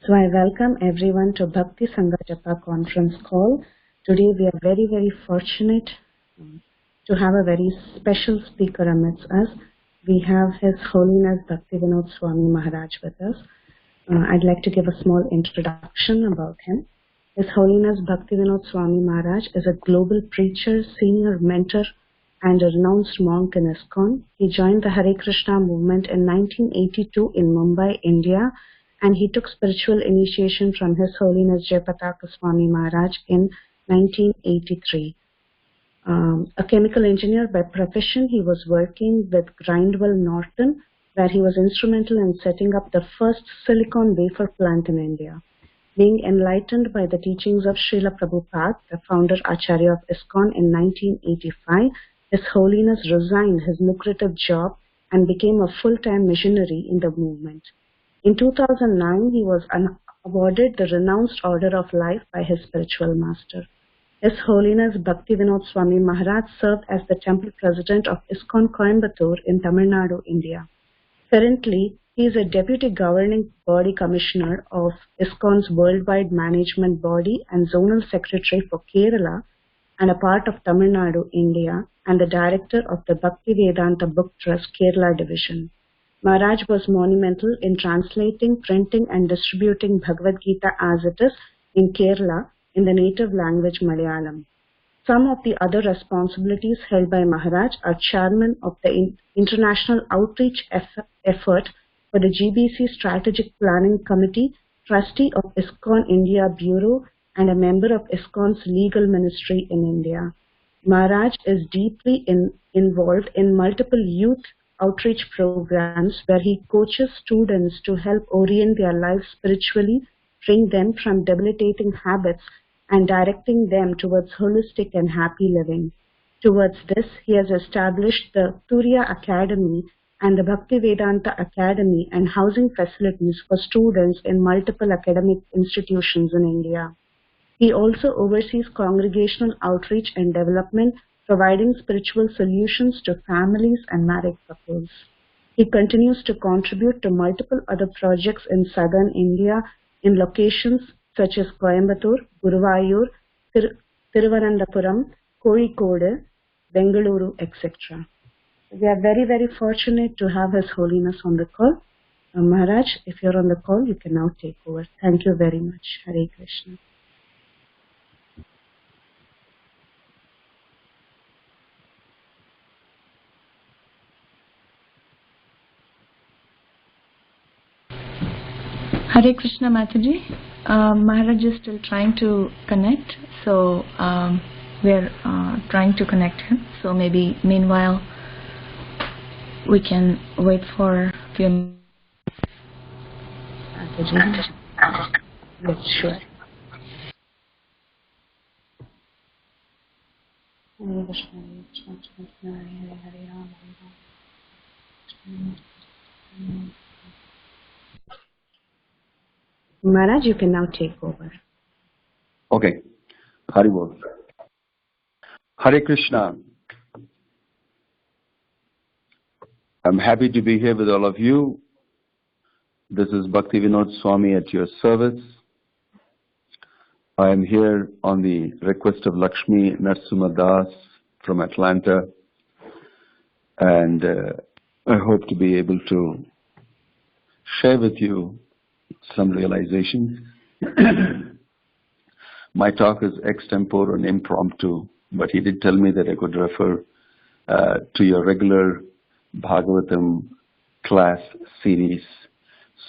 So I welcome everyone to Bhakti Sangha Japa conference call. Today we are very, very fortunate to have a very special speaker amidst us. We have His Holiness Bhakti Vinod Swami Maharaj with us. I'd like to give a small introduction about him. His Holiness Bhakti Vinod Swami Maharaj is a global preacher, senior mentor, and a renounced monk in ISKCON. He joined the Hare Krishna movement in 1982 in Mumbai, India, and he took spiritual initiation from His Holiness Jayapataka Swami Maharaj in 1983. A chemical engineer by profession, he was working with Grindwell Norton, where he was instrumental in setting up the first silicon wafer plant in India. Being enlightened by the teachings of Srila Prabhupada, the founder Acharya of ISKCON in 1985, His Holiness resigned his lucrative job and became a full-time missionary in the movement. In 2009, he was awarded the renounced Order of Life by his spiritual master. His Holiness Bhakti Vinod Swami Maharaj served as the temple president of ISKCON Coimbatore in Tamil Nadu, India. Currently, he is a deputy governing body commissioner of ISKCON's worldwide management body and zonal secretary for Kerala and a part of Tamil Nadu, India, and the director of the Bhakti Vedanta Book Trust Kerala division. Maharaj was monumental in translating, printing, and distributing Bhagavad Gita as it is in Kerala in the native language Malayalam. Some of the other responsibilities held by Maharaj are chairman of the International Outreach Effort for the GBC Strategic Planning Committee, trustee of ISKCON India Bureau, and a member of ISKCON's legal ministry in India. Maharaj is deeply involved in multiple youth outreach programs where he coaches students to help orient their lives spiritually, freeing them from debilitating habits and directing them towards holistic and happy living. Towards this, he has established the Turiya Academy and the Bhakti Vedanta Academy and housing facilities for students in multiple academic institutions in India. He also oversees congregational outreach and development, providing spiritual solutions to families and married couples. He continues to contribute to multiple other projects in southern India in locations such as Coimbatore, Guruvayur, Thiruvananthapuram, Kozhikode, Bengaluru, etc. We are very, very fortunate to have His Holiness on the call. Maharaj, if you're on the call, you can now take over. Thank you very much. Hare Krishna. Hare Krishna Mataji. Maharaj is still trying to connect, so we are trying to connect him. So maybe meanwhile we can wait for a few minutes. Yes, sure. Maharaj, you can now take over. Okay. Haribol. Hare Krishna. I'm happy to be here with all of you. This is Bhakti Vinod Swami at your service. I am here on the request of Lakshmi Narasimha Das from Atlanta, and I hope to be able to share with you some realizations. My talk is extempore and impromptu, but he did tell me that I could refer to your regular Bhagavatam class series.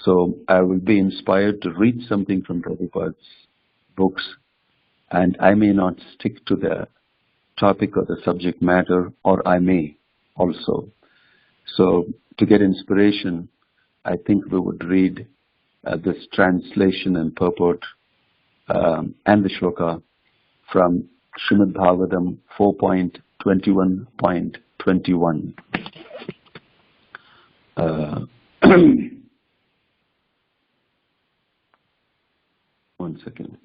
So I will be inspired to read something from Prabhupada's books, and I may not stick to the topic or the subject matter, or I may also. So to get inspiration, I think we would read this translation and purport and the shloka from Srimad Bhagavatam 4.21.21. One second.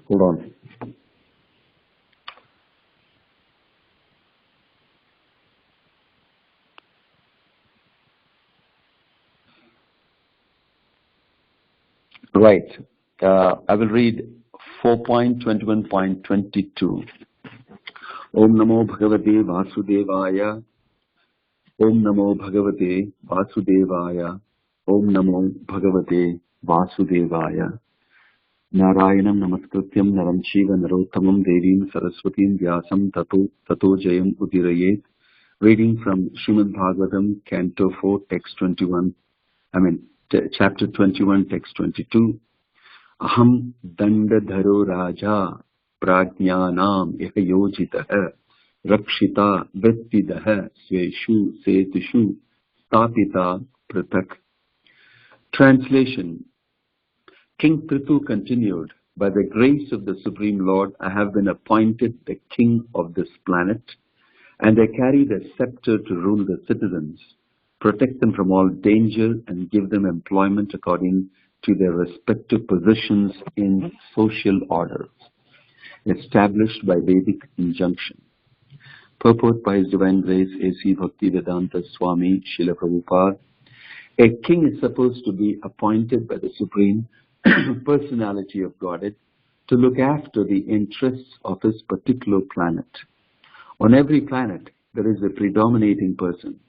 Hold on. Right. I will read 4.21.22. Om Namo Bhagavate Vasudevaya. Om Namo Bhagavate Vasudevaya. Om Namo Bhagavate Vasudevaya. Narayanam Namaskrityam Naram Shiva Narottamam Devim Saraswatim Vyasam Tato Jayam Udirayet. Reading from Srimad Bhagavatam, Canto 4, Text 21. Chapter 21, Text 22. Aham Dandadharo Raja Prajnanam Ekayojitaha Rakshita Vrittidaha Sveshu Setushu Stapita Pratak. Translation. King Prithu continued, by the grace of the Supreme Lord, I have been appointed the king of this planet, and I carry the scepter to rule the citizens, protect them from all danger, and give them employment according to their respective positions in social order, established by Vedic injunction. Purport by His Divine Grace A.C. Bhakti Vedanta Swami Srila Prabhupada. A king is supposed to be appointed by the Supreme Personality of Godhead to look after the interests of his particular planet. On every planet, there is a predominating person,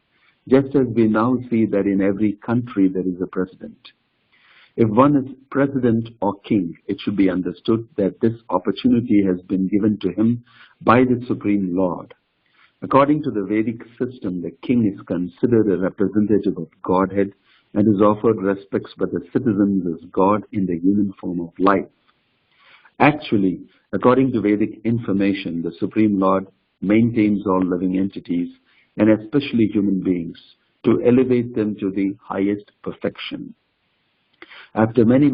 just as we now see that in every country there is a president. If one is president or king, it should be understood that this opportunity has been given to him by the Supreme Lord. According to the Vedic system, the king is considered a representative of Godhead and is offered respects by the citizens as God in the human form of life. Actually, according to Vedic information, the Supreme Lord maintains all living entities, and especially human beings, to elevate them to the highest perfection. After many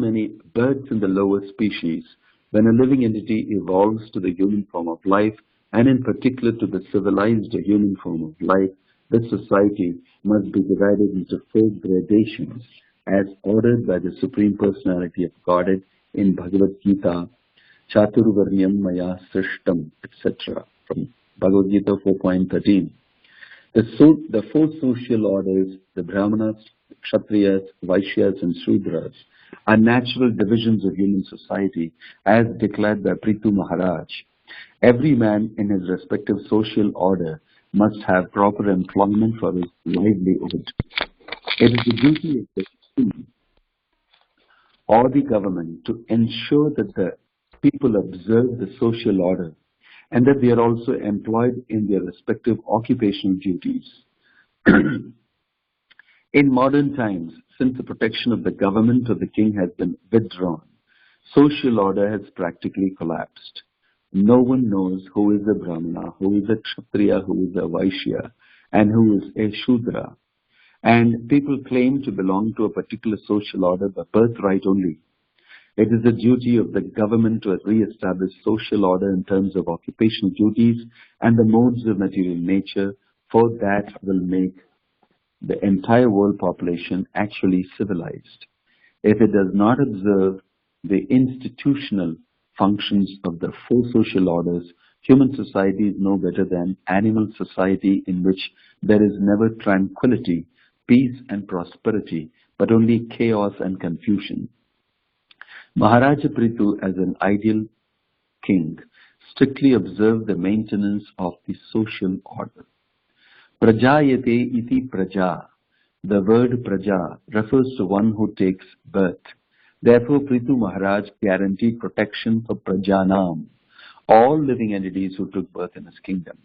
births in the lower species, when a living entity evolves to the human form of life, and in particular to the civilized human form of life, this society must be divided into 4 gradations as ordered by the Supreme Personality of Godhead in Bhagavad Gita, Chaturvarnyam Maya Srishtam, etc. from Bhagavad Gita 4.13. The 4 social orders, the Brahmanas, Kshatriyas, Vaishyas and Shudras, are natural divisions of human society as declared by Prithu Maharaj. Every man in his respective social order must have proper employment for his livelihood. It is the duty of the king or the government to ensure that the people observe the social order and that they are also employed in their respective occupational duties. In modern times, since the protection of the government of the king has been withdrawn, social order has practically collapsed. No one knows who is a Brahmana, who is a Kshatriya, who is a Vaishya, and who is a Shudra. And people claim to belong to a particular social order by birthright only. It is the duty of the government to re-establish social order in terms of occupational duties and the modes of material nature, for that will make the entire world population actually civilized. If it does not observe the institutional functions of the 4 social orders, human society is no better than animal society, in which there is never tranquility, peace and prosperity, but only chaos and confusion. Maharaja Prithu, as an ideal king, strictly observed the maintenance of the social order. Prajayate iti praja. The word praja refers to one who takes birth. Therefore, Prithu Maharaj guaranteed protection for Prajanam, all living entities who took birth in his kingdom.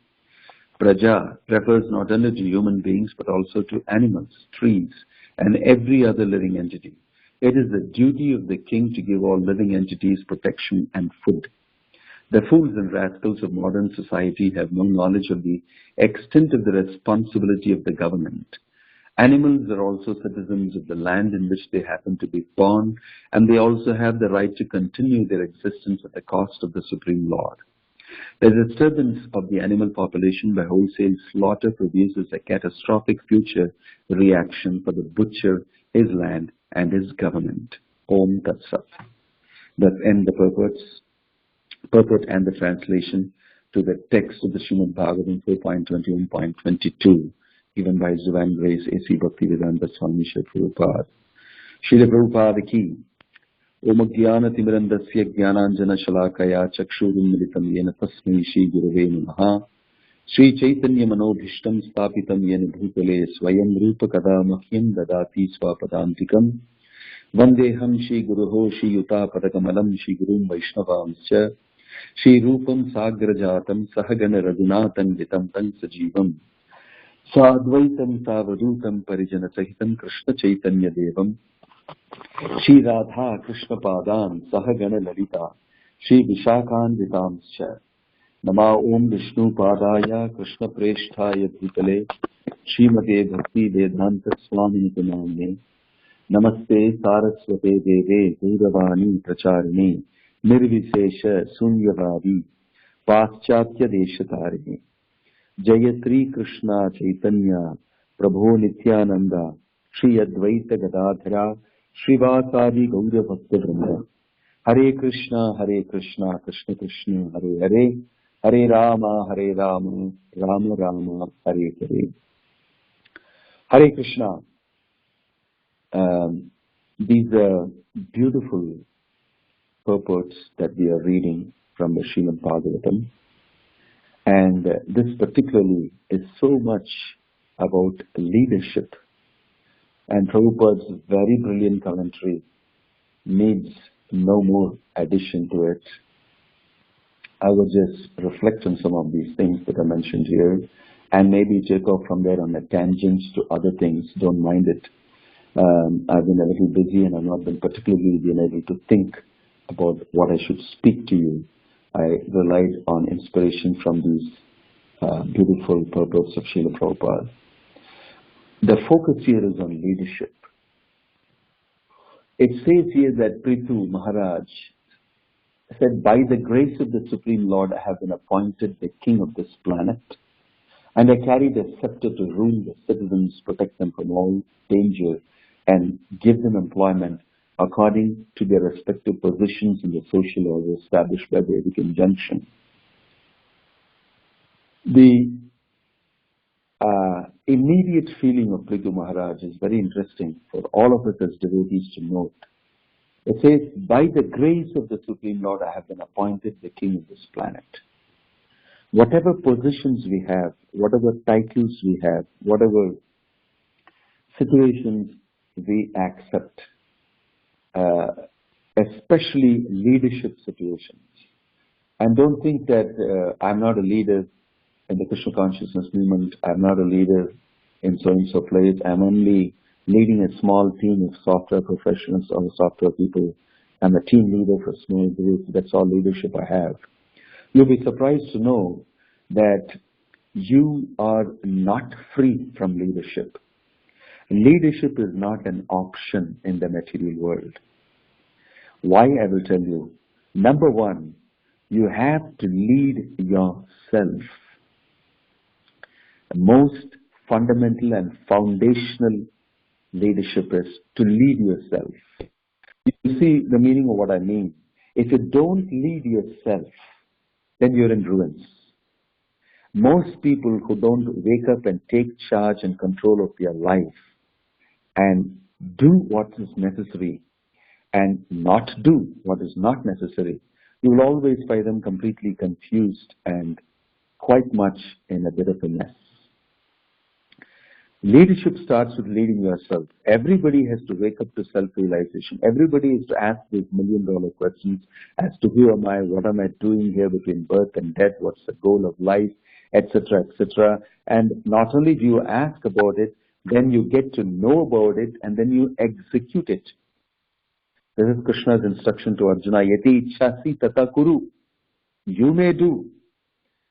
Praja refers not only to human beings but also to animals, trees, and every other living entity. It is the duty of the king to give all living entities protection and food. The fools and rascals of modern society have no knowledge of the extent of the responsibility of the government. Animals are also citizens of the land in which they happen to be born, and they also have the right to continue their existence at the cost of the Supreme Lord. The disturbance of the animal population by wholesale slaughter produces a catastrophic future reaction for the butcher, his land, and his government. Om Tat Sat. Thus end the purport and the translation to the text of the Srimad Bhagavatam 4.21.22. Given by His Divine Grace A.C. Bhakti Vedanta Swami Srila Prabhupada. Srila Prabhupada ki. Om Jnana-timirandasya Jnananjana-shalakaya Chakshurunmilitam Yena Tasmai Shri Gurave Namaha. Shri Chaitanya Manobhishtam Stapitam Yena Bhutale Swayam Rupa Kada Mahyam Dadati Swapadantikam. Vandeham Shri Guruho Shri Yuta Padakamalam Shri Gurum Vaishnavamscha. Shri Rupam Sagrajatam Sahagana Raghunathan Vitam Tang Sajivam. Sadvaitam Savadutam Parijana Sahitam Krishna Chaitanya Devam. Shri Radha Krishna Padan Sahagana Lalita Shri Vishakhan Vitamscha. Nama Om Vishnu Padaya Krishna Presthaya Bhutale Srimate Bhakti Vedanta Swami Namane. Namaste Saraswate Deve Gauravani Pracharine Nirvisesha Sunyavadi Paschatya Deshatarine Jayatri Krishna Chaitanya Prabhu Nityananda Shri Advaita Gadadhara Srivasadi Gaura Bhakta Vrinda. Hare Krishna, Krishna Krishna, Hare Hare, Hare Rama, Rama Rama, Hare Hare. Hare Krishna. These are beautiful purports that we are reading from the Srimad Bhagavatam. And this particularly is so much about leadership. And Prabhupada's very brilliant commentary needs no more addition to it. I will just reflect on some of these things that are mentioned here and maybe take off from there on a tangent to other things. Don't mind it. I've been a little busy and I've not been particularly able to think about what I should speak to you. I relied on inspiration from these beautiful purports of Srila Prabhupada. The focus here is on leadership. It says here that Prithu Maharaj said, by the grace of the Supreme Lord, I have been appointed the king of this planet, and I carry the scepter to rule the citizens, protect them from all danger, and give them employment according to their respective positions in the social order established by the Vedic injunction. The immediate feeling of Prithu Maharaj is very interesting for all of us as devotees to note. It says, by the grace of the Supreme Lord, I have been appointed the king of this planet. Whatever positions we have, whatever titles we have, whatever situations we accept, especially leadership situations. And don't think that I'm not a leader in the Krishna consciousness movement, I'm not a leader in so-and-so place, I'm only leading a small team of software professionals or software people. I'm a team leader for a small group. That's all leadership I have. You'll be surprised to know that you are not free from leadership. Leadership is not an option in the material world. Why? I will tell you. Number one, you have to lead yourself. The most fundamental and foundational leadership is to lead yourself. You see the meaning of what I mean. If you don't lead yourself, then you're in ruins. Most people who don't wake up and take charge and control of their life and do what is necessary and not do what is not necessary, you will always find them completely confused and quite much in a bit of a mess. Leadership starts with leading yourself. Everybody has to wake up to self-realization. Everybody has to ask these million-dollar questions as to who am I, what am I doing here between birth and death, what's the goal of life, etc., etc. And not only do you ask about it, then you get to know about it and then you execute it. This is Krishna's instruction to Arjuna, Yati ichhasi tata kuru. You may do.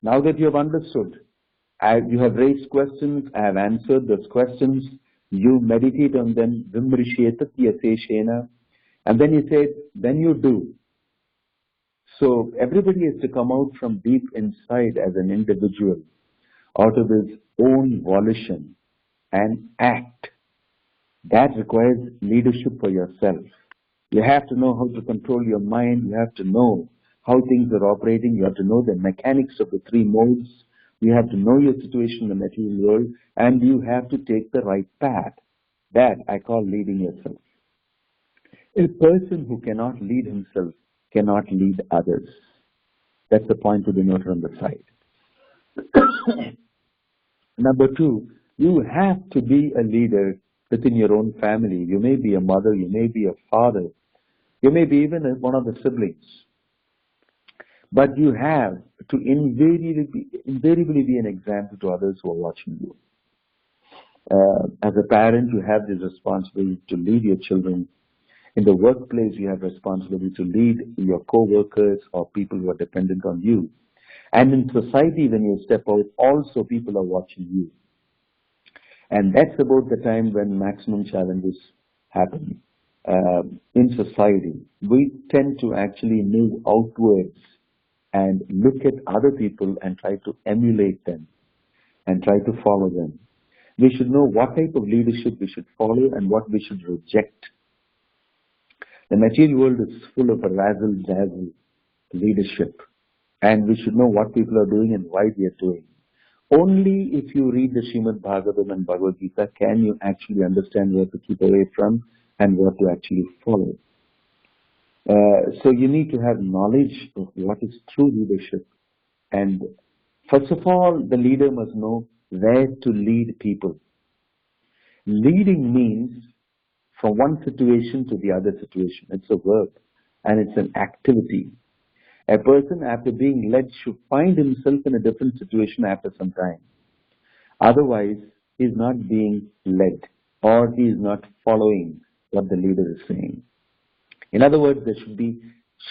Now that you have understood, you have raised questions, I have answered those questions, you meditate on them, vimrishetat yaseshena, and then you say, then you do. So everybody has to come out from deep inside as an individual, out of his own volition, and act. That requires leadership for yourself. You have to know how to control your mind, you have to know how things are operating, you have to know the mechanics of the three modes, you have to know your situation in the material world, and you have to take the right path. That I call leading yourself. A person who cannot lead himself cannot lead others. That's the point to be noted on the side. Number two, you have to be a leader within your own family. You may be a mother, you may be a father, you may be even one of the siblings. But you have to invariably be an example to others who are watching you. As a parent, you have this responsibility to lead your children. In the workplace, you have responsibility to lead your co-workers or people who are dependent on you. And in society, when you step out, also people are watching you. And that's about the time when maximum challenges happen. In society, we tend to actually move outwards and look at other people and try to emulate them and try to follow them. We should know what type of leadership we should follow and what we should reject. The material world is full of a razzle-dazzle leadership, and we should know what people are doing and why they are doing. Only if you read the Srimad Bhagavatam and Bhagavad Gita can you actually understand where to keep away from and what to actually follow. So you need to have knowledge of what is true leadership. And first of all, the leader must know where to lead people. Leading means from one situation to the other situation. It's a verb and it's an activity. A person, after being led, should find himself in a different situation after some time. Otherwise, he is not being led or he is not following what the leader is saying. In other words, there should be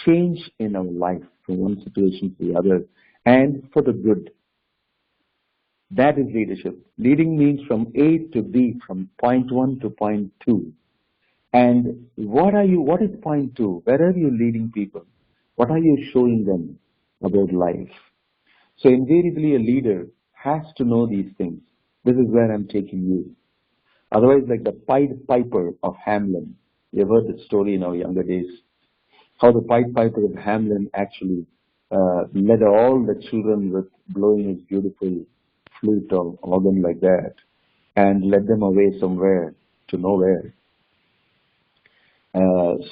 change in our life from one situation to the other and for the good. That is leadership. Leading means from A to B, from point 1 to point 2. And what is point 2? Where are you leading people? What are you showing them about life? So invariably a leader has to know these things. This is where I'm taking you. Otherwise, like the Pied Piper of Hamelin. You've heard the story in our younger days. How the Pied Piper of Hamelin actually led all the children with blowing his beautiful flute or organ like that and led them away somewhere to nowhere.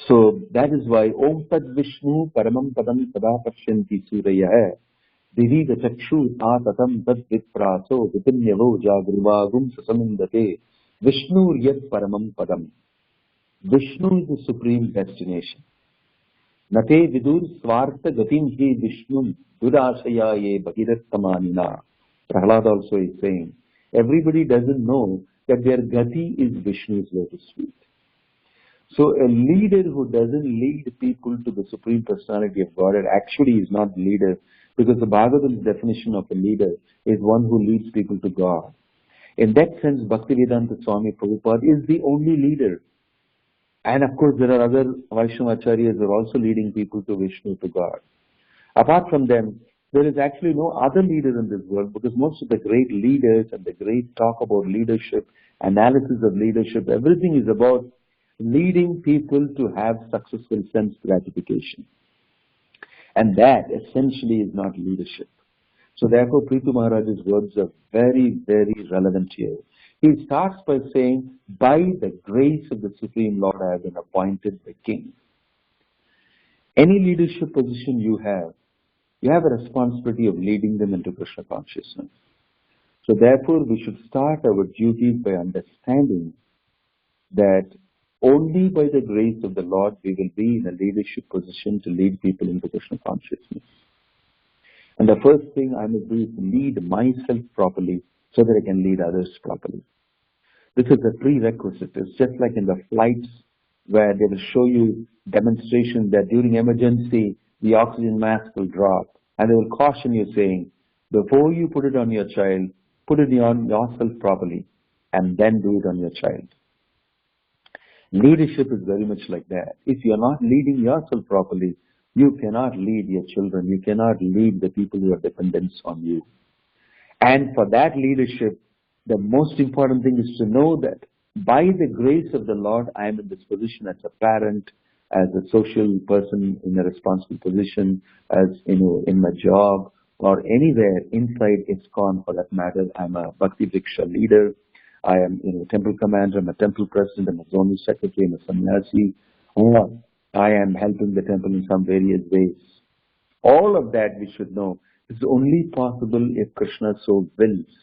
So that is why Om Tad Vishnu Paramam Padam Tada Pashyanti Suraya Divida Chakshu Atatam Tad Vipraso Vipinyavo Jagrivagum Sasamindate Vishnu Yat Paramam Padam. Vishnu is the supreme destination. Nate Vidur Swartha Gatim He Vishnu Durashaya Ye Bhagirattamanina. Prahlad also is saying, everybody doesn't know that their Gati is Vishnu's lotus feet. So a leader who doesn't lead people to the Supreme Personality of Godhead actually is not the leader, because the Bhagavatam's definition of a leader is one who leads people to God. In that sense, Bhaktivedanta Swami Prabhupada is the only leader. And of course, there are other Vaishnavacharyas who are also leading people to Vishnu, to God. Apart from them, there is actually no other leader in this world, because most of the great leaders and the great talk about leadership, analysis of leadership, everything is about leading people to have successful sense gratification. And that essentially is not leadership. So therefore, Prithu Maharaj's words are very, very relevant here. He starts by saying, by the grace of the Supreme Lord, I have been appointed the king. Any leadership position you have a responsibility of leading them into Krishna consciousness. So therefore, we should start our duties by understanding that only by the grace of the Lord we will be in a leadership position to lead people into Krishna consciousness. And the first thing I must do is lead myself properly so that I can lead others properly. This is a prerequisite. It's just like in the flights where they will show you demonstration that during emergency the oxygen mask will drop, and they will caution you saying, before you put it on your child, put it on yourself properly and then do it on your child. Leadership is very much like that. If you are not leading yourself properly, you cannot lead your children. You cannot lead the people who are dependent on you. And for that leadership, the most important thing is to know that by the grace of the Lord, I am in this position as a parent, as a social person in a responsible position, as in my job, or anywhere inside ISKCON for that matter. I'm a Bhakti Vriksha leader. I am a temple commander, I'm a temple president, I'm a zonal secretary, I'm a sannyasi, or I am helping the temple in some various ways. All of that we should know is only possible if Krishna so wills.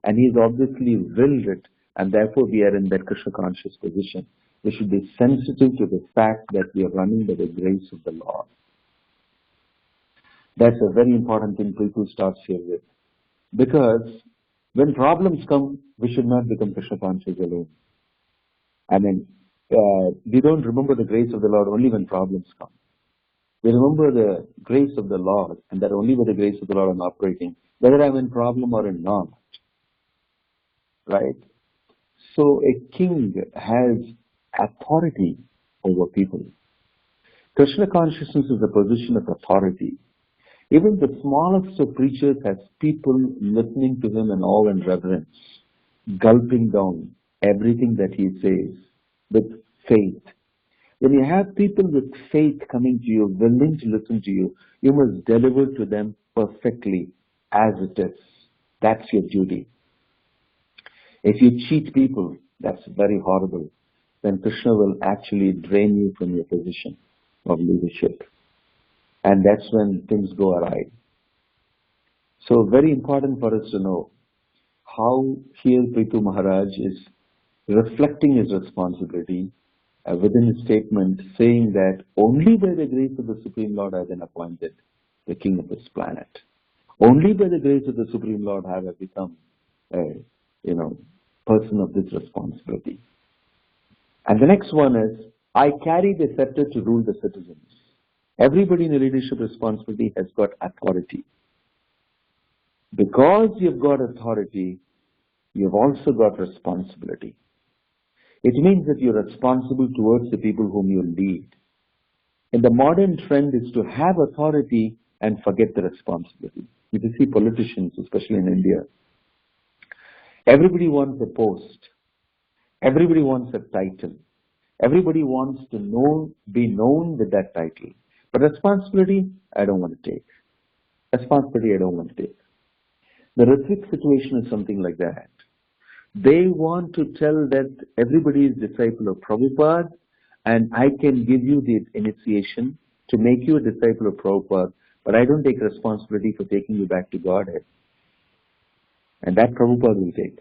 And he has obviously willed it, and therefore we are in that Krishna conscious position. We should be sensitive to the fact that we are running by the grace of the Lord. That's a very important thing people starts here with. Because when problems come, we should not become Krishna conscious alone. I mean, we don't remember the grace of the Lord only when problems come. We remember the grace of the Lord, and that only with the grace of the Lord I'm operating, whether I'm in problem or in not. Right? So a king has authority over people. Krishna consciousness is a position of authority. Even the smallest of preachers has people listening to him in awe and reverence, gulping down everything that he says with faith. When you have people with faith coming to you, willing to listen to you, you must deliver to them perfectly as it is. That's your duty. If you cheat people, that's very horrible. Then Krishna will actually drain you from your position of leadership. And that's when things go awry. So very important for us to know how here Prithu Maharaj is reflecting his responsibility within his statement, saying that only by the grace of the Supreme Lord I have been appointed the king of this planet. Only by the grace of the Supreme Lord have I become a person of this responsibility. And the next one is, I carry the scepter to rule the citizens. Everybody in a leadership responsibility has got authority. Because you've got authority, you've also got responsibility. It means that you're responsible towards the people whom you lead. And the modern trend is to have authority and forget the responsibility. You can see politicians, especially in India. Everybody wants a post. Everybody wants a title. Everybody wants to be known with that title. But responsibility, I don't want to take. Responsibility, I don't want to take. The Ritvik situation is something like that. They want to tell that everybody is disciple of Prabhupada, and I can give you the initiation to make you a disciple of Prabhupada, but I don't take responsibility for taking you back to Godhead. And that Prabhupada will take.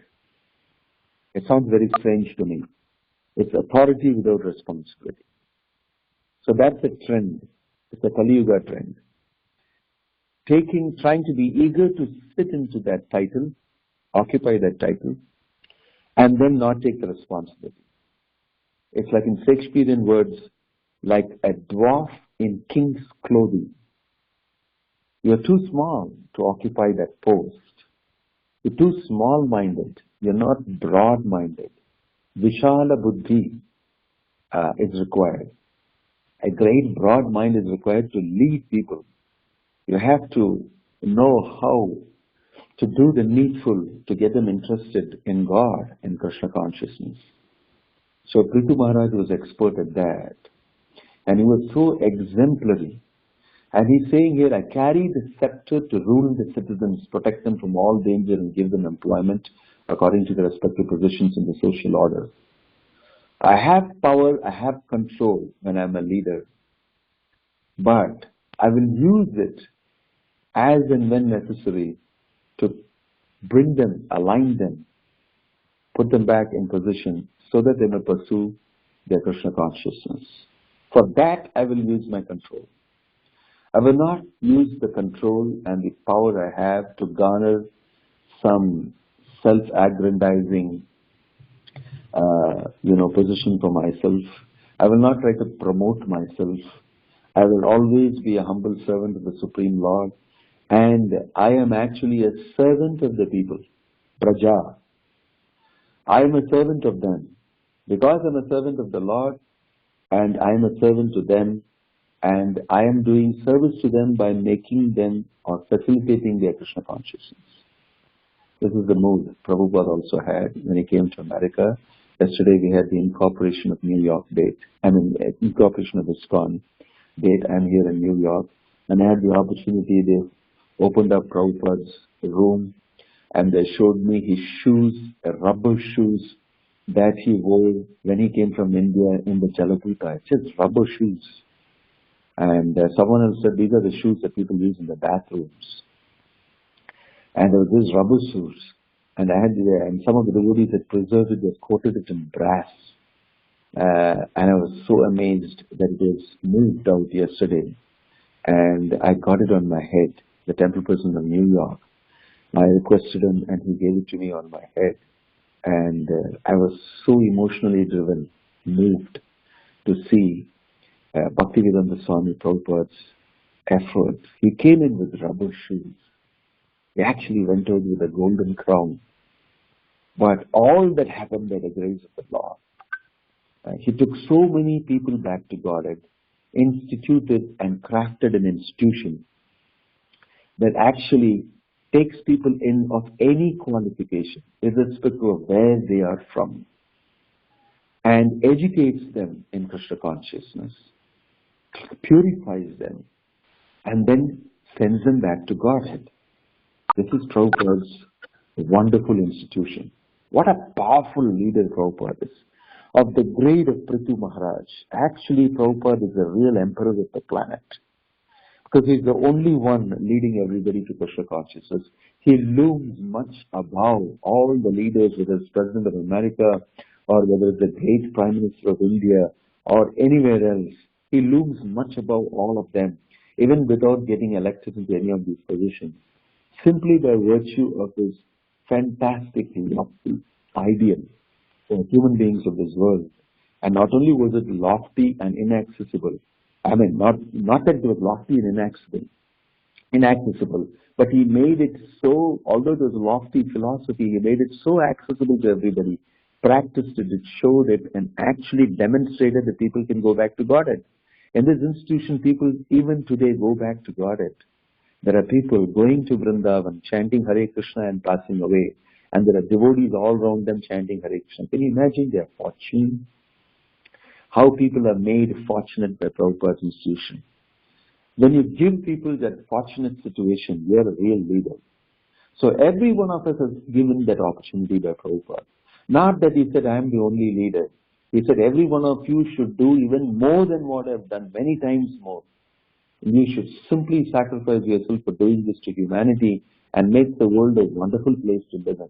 It sounds very strange to me. It's authority without responsibility. So that's a trend. It's a Kali Yuga trend. Trying to be eager to sit into that title, occupy that title, and then not take the responsibility. It's like in Shakespearean words, like a dwarf in king's clothing. You're too small to occupy that post. You're too small-minded. You're not broad-minded. Vishala buddhi is required. A great broad mind is required to lead people. You have to know how to do the needful to get them interested in God and Krishna consciousness. So Prithu Maharaj was expert at that. And he was so exemplary. And he's saying here, I carry the scepter to rule the citizens, protect them from all danger and give them employment according to their respective positions in the social order. I have power, I have control when I'm a leader. But I will use it as and when necessary to bring them, align them, put them back in position so that they may pursue their Krishna consciousness. For that, I will use my control. I will not use the control and the power I have to garner some self-aggrandizing position for myself. I will not try to promote myself. I will always be a humble servant of the Supreme Lord. And I am actually a servant of the people, Praja. I am a servant of them. Because I am a servant of the Lord, and I am a servant to them, and I am doing service to them by making them or facilitating their Krishna consciousness. This is the mood Prabhupada also had when he came to America. Yesterday we had the incorporation of New York date. Incorporation of ISKCON date. I'm here in New York. And I had the opportunity, they opened up Prabhupada's room and they showed me his shoes, rubber shoes, that he wore when he came from India in the Jalaputa. It's just rubber shoes. And someone else said these are the shoes that people use in the bathrooms. And there was this rubber shoes. And and some of the devotees had preserved it, they coated it in brass. And I was so amazed that it was moved out yesterday. And I got it on my head, the temple person of New York. I requested him and he gave it to me on my head. And I was so emotionally driven, moved to see Bhaktivedanta Swami Prabhupada's effort. He came in with rubber shoes. He actually went out with a golden crown. But all that happened by the grace of the Lord. He took so many people back to Godhead, instituted and crafted an institution that actually takes people in of any qualification, irrespective of where they are from, and educates them in Krishna consciousness, purifies them, and then sends them back to Godhead. This is Prabhupada's wonderful institution. What a powerful leader Prabhupada is. Of the grade of Prithu Maharaj, actually Prabhupada is the real emperor of the planet. Because he's the only one leading everybody to Krishna consciousness. He looms much above all the leaders, whether it's President of America, or whether it's the great Prime Minister of India, or anywhere else. He looms much above all of them, even without getting elected into any of these positions. Simply by virtue of his fantastic, lofty ideal for human beings of this world. And not only was it lofty and inaccessible, I mean, not that it was lofty and inaccessible, but he made it so, although it was lofty philosophy, he made it so accessible to everybody, practiced it, showed it, and actually demonstrated that people can go back to Godhead. In this institution, people even today go back to Godhead. There are people going to Vrindavan, chanting Hare Krishna and passing away. And there are devotees all around them chanting Hare Krishna. Can you imagine their fortune? How people are made fortunate by Prabhupada's institution. When you give people that fortunate situation, you are a real leader. So every one of us is given that opportunity by Prabhupada. Not that he said, I am the only leader. He said, every one of you should do even more than what I have done, many times more. You should simply sacrifice yourself for doing this to humanity and make the world a wonderful place to live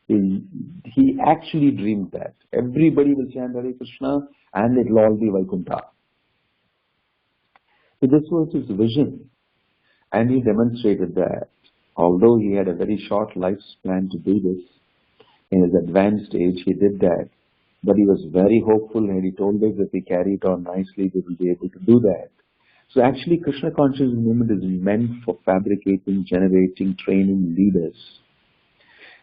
in. He actually dreamed that. Everybody will chant Hare Krishna and it will all be Vaikuntha. So this was his vision. And he demonstrated that. Although he had a very short lifespan to do this, in his advanced age he did that. But he was very hopeful and he told us if we carry it on nicely, we will be able to do that. So actually Krishna consciousness movement is meant for fabricating, generating, training leaders.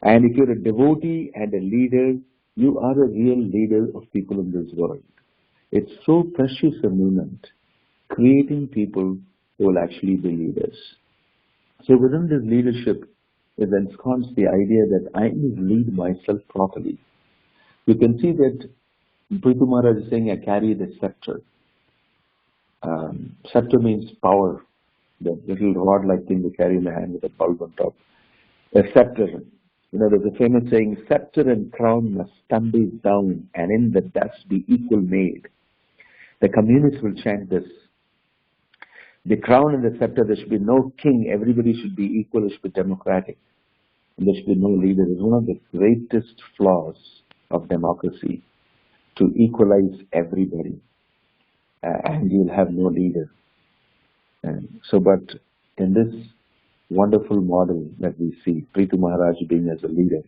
And if you're a devotee and a leader, you are a real leader of people in this world. It's so precious a movement, creating people who will actually be leaders. So within this leadership is ensconced the idea that I must lead myself properly. You can see that Prithu Maharaj is saying, I carry the scepter. Scepter means power, that little rod-like thing they carry in the hand with a bulb on top. A scepter. You know, there's a famous saying, scepter and crown must tumble down and in the dust be equal made. The communists will chant this. The crown and the scepter, there should be no king, everybody should be equal, it should be democratic. And there should be no leader. It's one of the greatest flaws of democracy, to equalize everybody. And you'll have no leader. But in this wonderful model that we see, Prithu Maharaj being as a leader,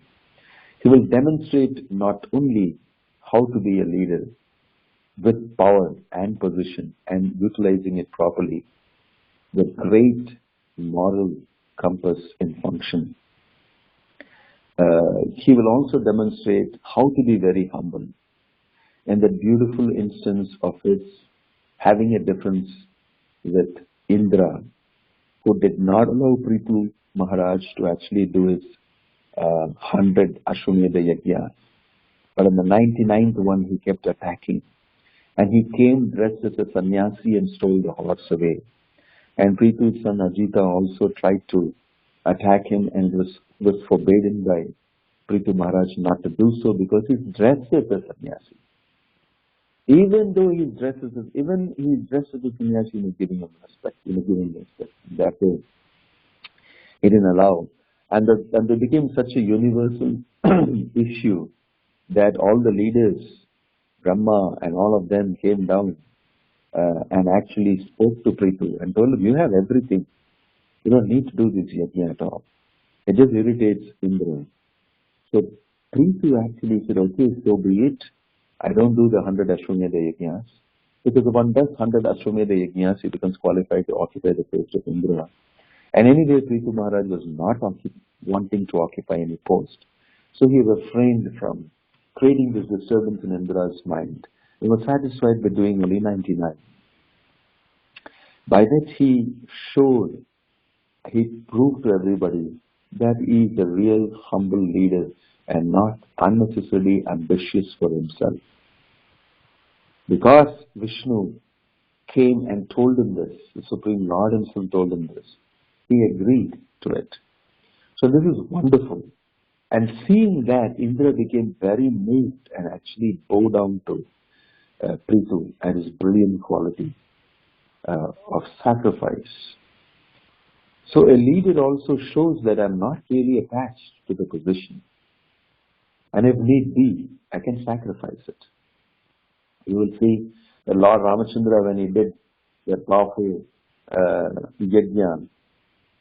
he will demonstrate not only how to be a leader with power and position and utilizing it properly, with great moral compass in function. He will also demonstrate how to be very humble. And the beautiful instance of his having a difference with Indra, who did not allow Prithu Maharaj to actually do his 100 Ashwamedha Yajna. But on the 99th one, he kept attacking. And he came dressed as a sannyasi and stole the horse away. And Prithu's son Ajita also tried to attack him and was forbidden by Prithu Maharaj not to do so because he's dressed as a sannyasi. Even though he's dressed as a sannyasi, he was giving him respect. He was giving him respect. That way, he didn't allow. And they became such a universal issue that all the leaders, Brahma and all of them came down and actually spoke to Prithu and told him, you have everything. You don't need to do this yajna at all. It just irritates Indra. So Prithu actually said, okay, so be it. I don't do the 100 Ashwamedha yajnas. Because if one does 100 Ashwamedha yajnas, he becomes qualified to occupy the post of Indra. And anyway, Prithu Maharaj was not wanting to occupy any post. So he refrained from creating this disturbance in Indra's mind. He was satisfied with doing only 99. By that he proved to everybody that he is a real humble leader and not unnecessarily ambitious for himself. Because Vishnu came and told him this, the Supreme Lord himself told him this, he agreed to it. So this is wonderful. And seeing that, Indra became very moved and actually bowed down to Prithu and his brilliant quality of sacrifice. So a leader also shows that I'm not really attached to the position. And if need be, I can sacrifice it. You will see the Lord Ramachandra, when he did the powerful yajna,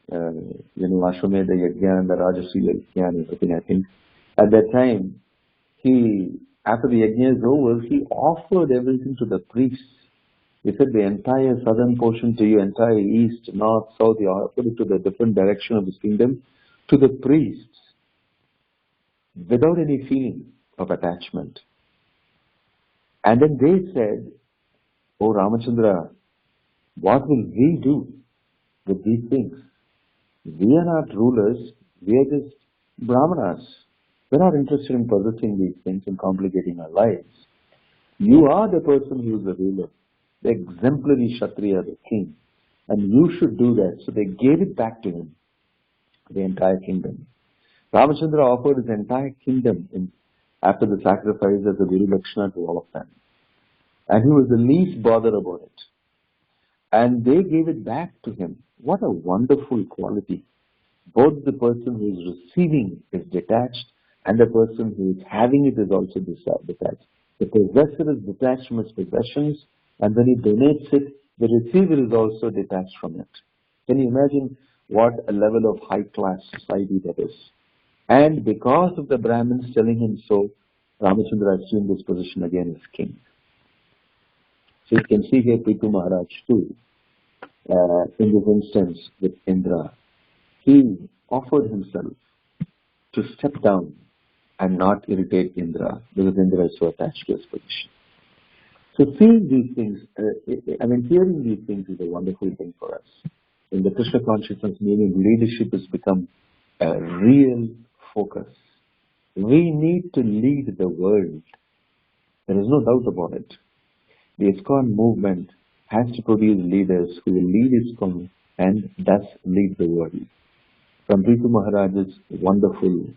Ashwamedha yajna and the Rajasuya yajna and everything, I think. At that time, after the yajna is over, he offered everything to the priests. He said, the entire southern portion to you, entire east, north, south, he offered it to the different direction of his kingdom, to the priests, without any feeling of attachment. And then they said, oh Ramachandra, what will we do with these things? We are not rulers, we are just brahmanas. We're not interested in possessing these things and complicating our lives. You are the person who is the ruler, the exemplary Kshatriya, the king, and you should do that. So they gave it back to him, the entire kingdom. Ramachandra offered his entire kingdom after the sacrifice as a Guru Lakshana to all of them. And he was the least bothered about it. And they gave it back to him. What a wonderful quality. Both the person who is receiving is detached and the person who is having it is also detached. The possessor is detached from his possessions, and when he donates it, the receiver is also detached from it. Can you imagine what a level of high-class society that is? And because of the Brahmins telling him so, Ramachandra assumed this position again as king. So you can see here Prithu Maharaj too, in this instance with Indra. He offered himself to step down and not irritate Indra, because Indra is so attached to his position. So seeing these things, hearing these things is a wonderful thing for us. In the Krishna consciousness, meaning leadership has become a real focus. We need to lead the world. There is no doubt about it. The ISKCON movement has to produce leaders who will lead ISKCON and thus lead the world. From Prithu Maharaj's wonderful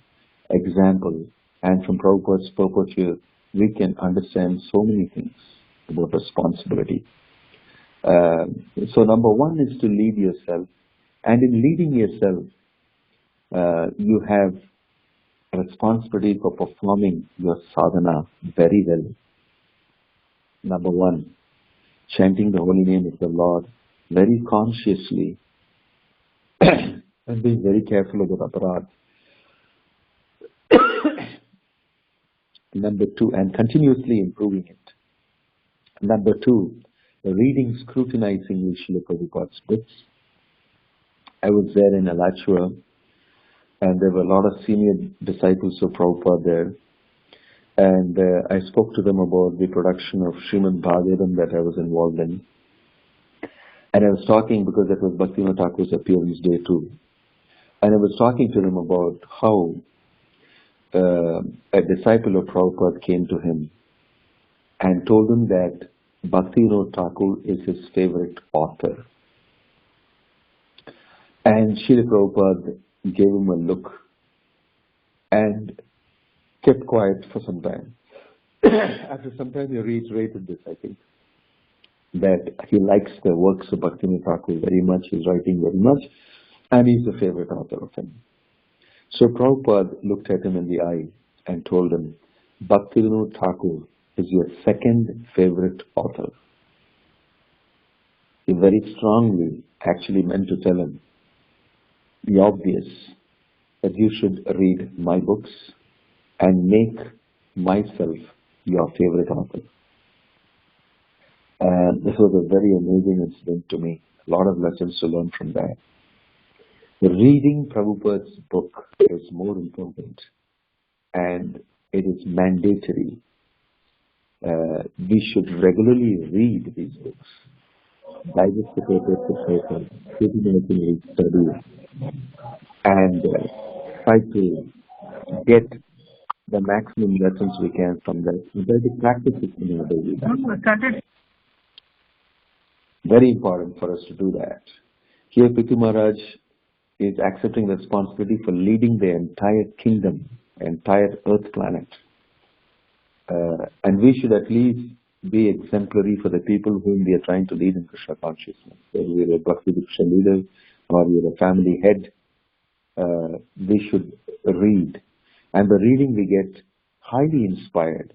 example and from Prabhupada's purport here, we can understand so many things about responsibility. So number one is to lead yourself, and in leading yourself, you have a responsibility for performing your sadhana very well. Number one, chanting the holy name of the Lord very consciously and being very careful about aparadh. Number two, and continuously improving it. Number two, reading, scrutinizing Srila Prabhupada's books. I was there in Alachua, and there were a lot of senior disciples of Prabhupada there. And I spoke to them about the production of Srimad Bhagavatam that I was involved in. And I was talking, because that was Bhaktivinoda Thakur's appearance day too. And I was talking to them about how a disciple of Prabhupada came to him and told him that Bhaktivinoda Thakur is his favorite author. And Srila Prabhupada gave him a look and kept quiet for some time. After some time, he reiterated this, I think, that he likes the works of Bhaktivinoda Thakur very much, his writing very much, and he's the favorite author of him. So Prabhupada looked at him in the eye and told him, Bhaktivinoda Thakur is your second favorite author. He very strongly actually meant to tell him the obvious, that you should read my books and make myself your favorite author. And this was a very amazing incident to me. A lot of lessons to learn from that. Reading Prabhupada's book is more important, and it is mandatory. We should regularly read these books, digest the papers to paper, systematically study, and try to get the maximum lessons we can from that. We try to practice it in our daily life. Very important for us to do that. Here, Pithu Maharaj is accepting the responsibility for leading the entire kingdom, entire earth planet. And we should at least be exemplary for the people whom we are trying to lead in Krishna consciousness. Whether we're a Bhakti Diksha leader or we're a family head, we should read. And the reading we get highly inspired.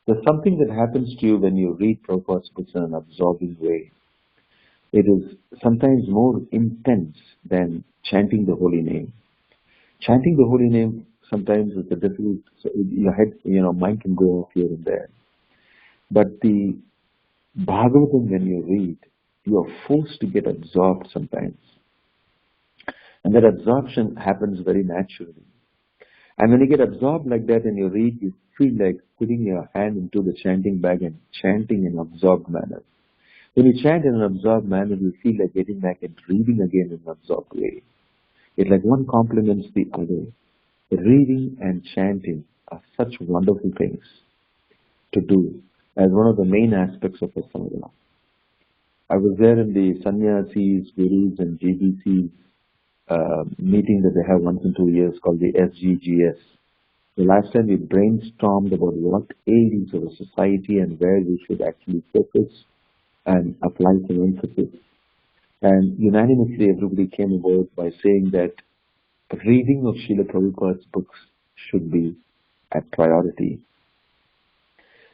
There's something that happens to you when you read Prabhupada's books in an absorbing way. It is sometimes more intense than chanting the holy name. Chanting the holy name sometimes is a difficult, so your head, mind can go off here and there. But the Bhagavatam, when you read, you are forced to get absorbed sometimes. And that absorption happens very naturally. And when you get absorbed like that and you read, you feel like putting your hand into the chanting bag and chanting in an absorbed manner. When you chant in an absorbed manner, you feel like getting back and reading again in an absorbed way. It's like one complements the other. Reading and chanting are such wonderful things to do as one of the main aspects of a sadhana. I was there in the sannyasis, gurus and GBCs meeting that they have once in 2 years called the SGGS. The last time we brainstormed about what areas of a society and where we should actually focus and apply some emphasis. And unanimously everybody came about by saying that reading of Srila Prabhupada's books should be at priority.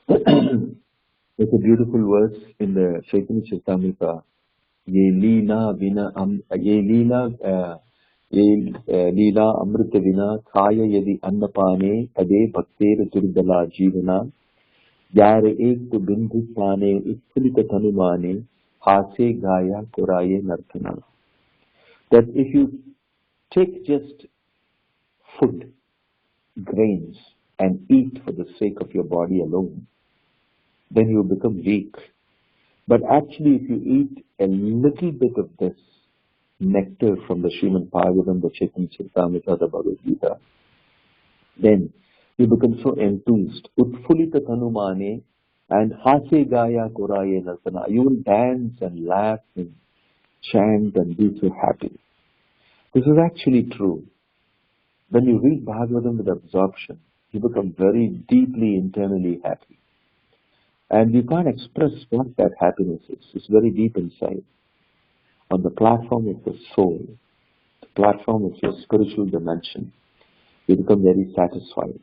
There's a beautiful verse in the Chaitanya Charitamrita. Ye leela amrita vina kaya yadi annapane ade bhaktere turidala jivana yare ek tu bindhu pane utpulita tanumane hase gaya koraye nartana. That if you take just food, grains, and eat for the sake of your body alone, then you become weak. But actually, if you eat a little bit of this nectar from the Srimad Bhagavatam, the Chaitanya Charitamrita, the Bhagavad Gita, then you become so enthused. Utpulita tanumane and hase gaya koraye nartana. You will dance and laugh and chant and be so happy. This is actually true. When you read Bhagavatam with absorption, you become very deeply internally happy. And you can't express what that happiness is. It's very deep inside. On the platform of the soul, the platform of your spiritual dimension, you become very satisfied.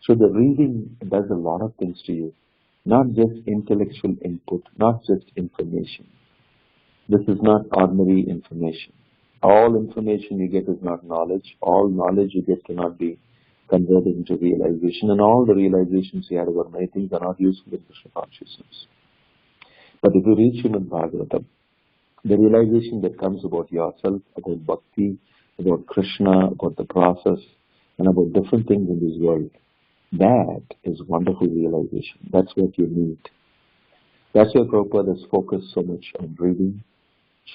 So the reading does a lot of things to you. Not just intellectual input, not just information. This is not ordinary information. All information you get is not knowledge. All knowledge you get cannot be converted into realization. And all the realizations you had about many things are not useful in Krishna consciousness. But if you read Srimad Bhagavatam, the realization that comes about yourself, about Bhakti, about Krishna, about the process, and about different things in this world, that is wonderful realization. That's what you need. That's why Prabhupada has focused so much on reading,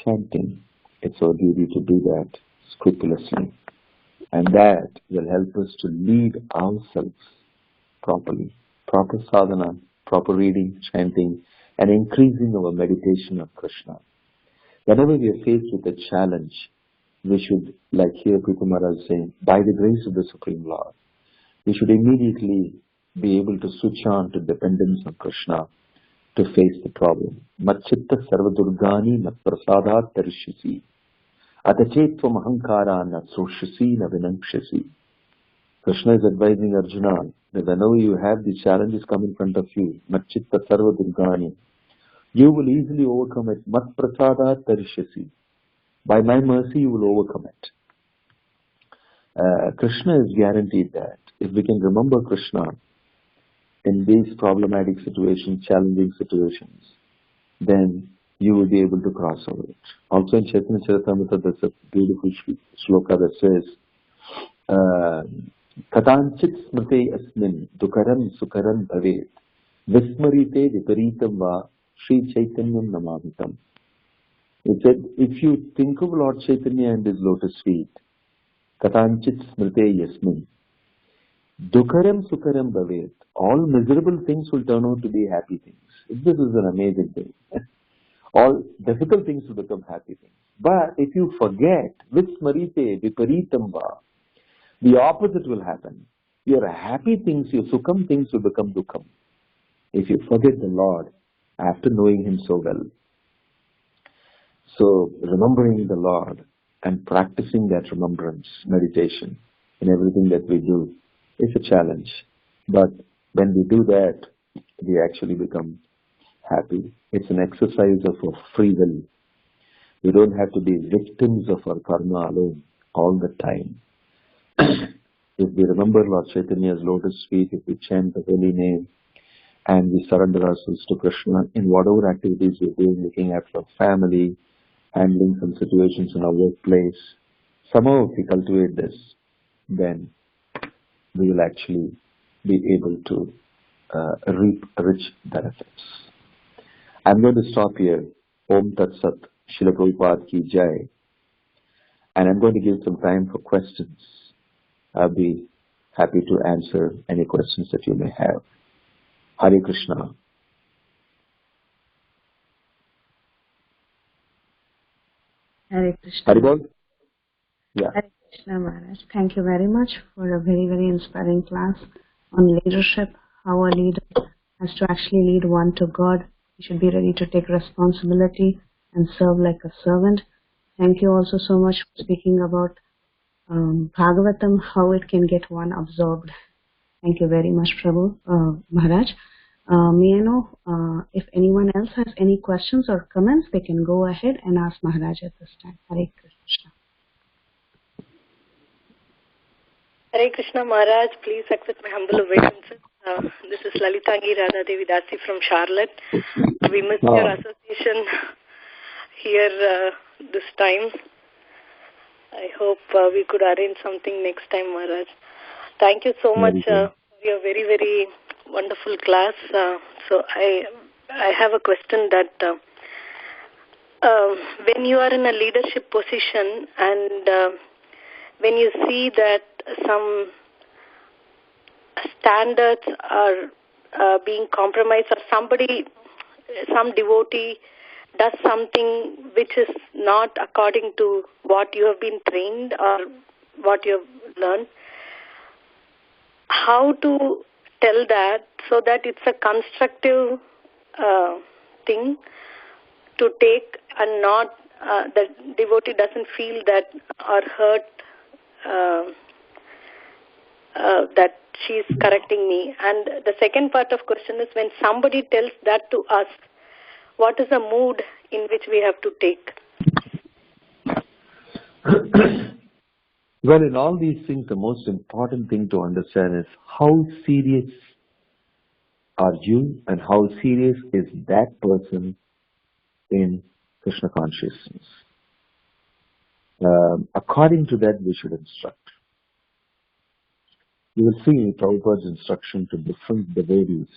chanting. It's our duty to do that scrupulously. And that will help us to lead ourselves properly. Proper sadhana, proper reading, chanting, and increasing our meditation on Krishna. Whenever we are faced with a challenge, we should, like here Pithu Maharaj is saying, by the grace of the Supreme Lord, we should immediately be able to switch on to dependence on Krishna to face the problem. Matchitta sarvadurgani mat prasadat tarishyasi atachetvam ahankara na soshyasi na vinamshyasi. Krishna is advising Arjuna that whenever you have the challenges come in front of you, matchitta sarvadurgani, you will easily overcome it. Mat prasadat tarishyasi. By my mercy, you will overcome it. Krishna is guaranteed that if we can remember Krishna in these problematic situations, challenging situations, then you will be able to cross over it. Also in Chaitanya Charitamrita, there's a beautiful shloka that says, Katanchit smrte asmin dukaram sukaram bhavet vismarite viparitam va Sri Chaitanyam namamitam. It said, if you think of Lord Chaitanya and his lotus feet, Katanchit smrte yasmin dukaram sukaram bhavet, all miserable things will turn out to be happy things. This is an amazing thing. All difficult things will become happy things. But if you forget, vismarite viparitam va, the opposite will happen. Your happy things, your sukham things will become dukham. If you forget the Lord after knowing Him so well. So, remembering the Lord and practicing that remembrance, meditation, in everything that we do is a challenge. But when we do that, we actually become happy. It's an exercise of our free will. We don't have to be victims of our karma alone all the time. If we remember Lord Chaitanya's lotus feet, if we chant the holy name, and we surrender ourselves to Krishna in whatever activities we're doing, looking after our family, handling some situations in our workplace, somehow if we cultivate this, then we will actually be able to reap rich benefits. I'm going to stop here. Om Tat Sat, Srila Prabhupada Ki Jai. And I'm going to give some time for questions. I'll be happy to answer any questions that you may have. Hare Krishna. Hare Krishna. Haribol? Yeah. Hare Krishna Maharaj. Thank you very much for a very, very inspiring class on leadership, how a leader has to actually lead one to God. He should be ready to take responsibility and serve like a servant. Thank you also so much for speaking about Bhagavatam, how it can get one absorbed. Thank you very much, Prabhu, Maharaj. May I know if anyone else has any questions or comments, they can go ahead and ask Maharaj at this time. Hare Krishna. Hare Krishna Maharaj, please accept my humble obeisances. This is Lalitangi Radha Devi Dasi from Charlotte. We missed your association here this time. I hope we could arrange something next time, Maharaj. Thank you so much for your very, very wonderful class. So I have a question that when you are in a leadership position and when you see that some standards are being compromised, or some devotee does something which is not according to what you have been trained or what you have learned, how to tell that so that it's a constructive thing to take and not the devotee doesn't feel that or hurt that she's correcting me. And the second part of question is, when somebody tells that to us, what is the mood in which we have to take? Well, in all these things, the most important thing to understand is how serious are you and how serious is that person in Krishna consciousness. According to that, we should instruct. You will see Prabhupada's instruction to different devotees.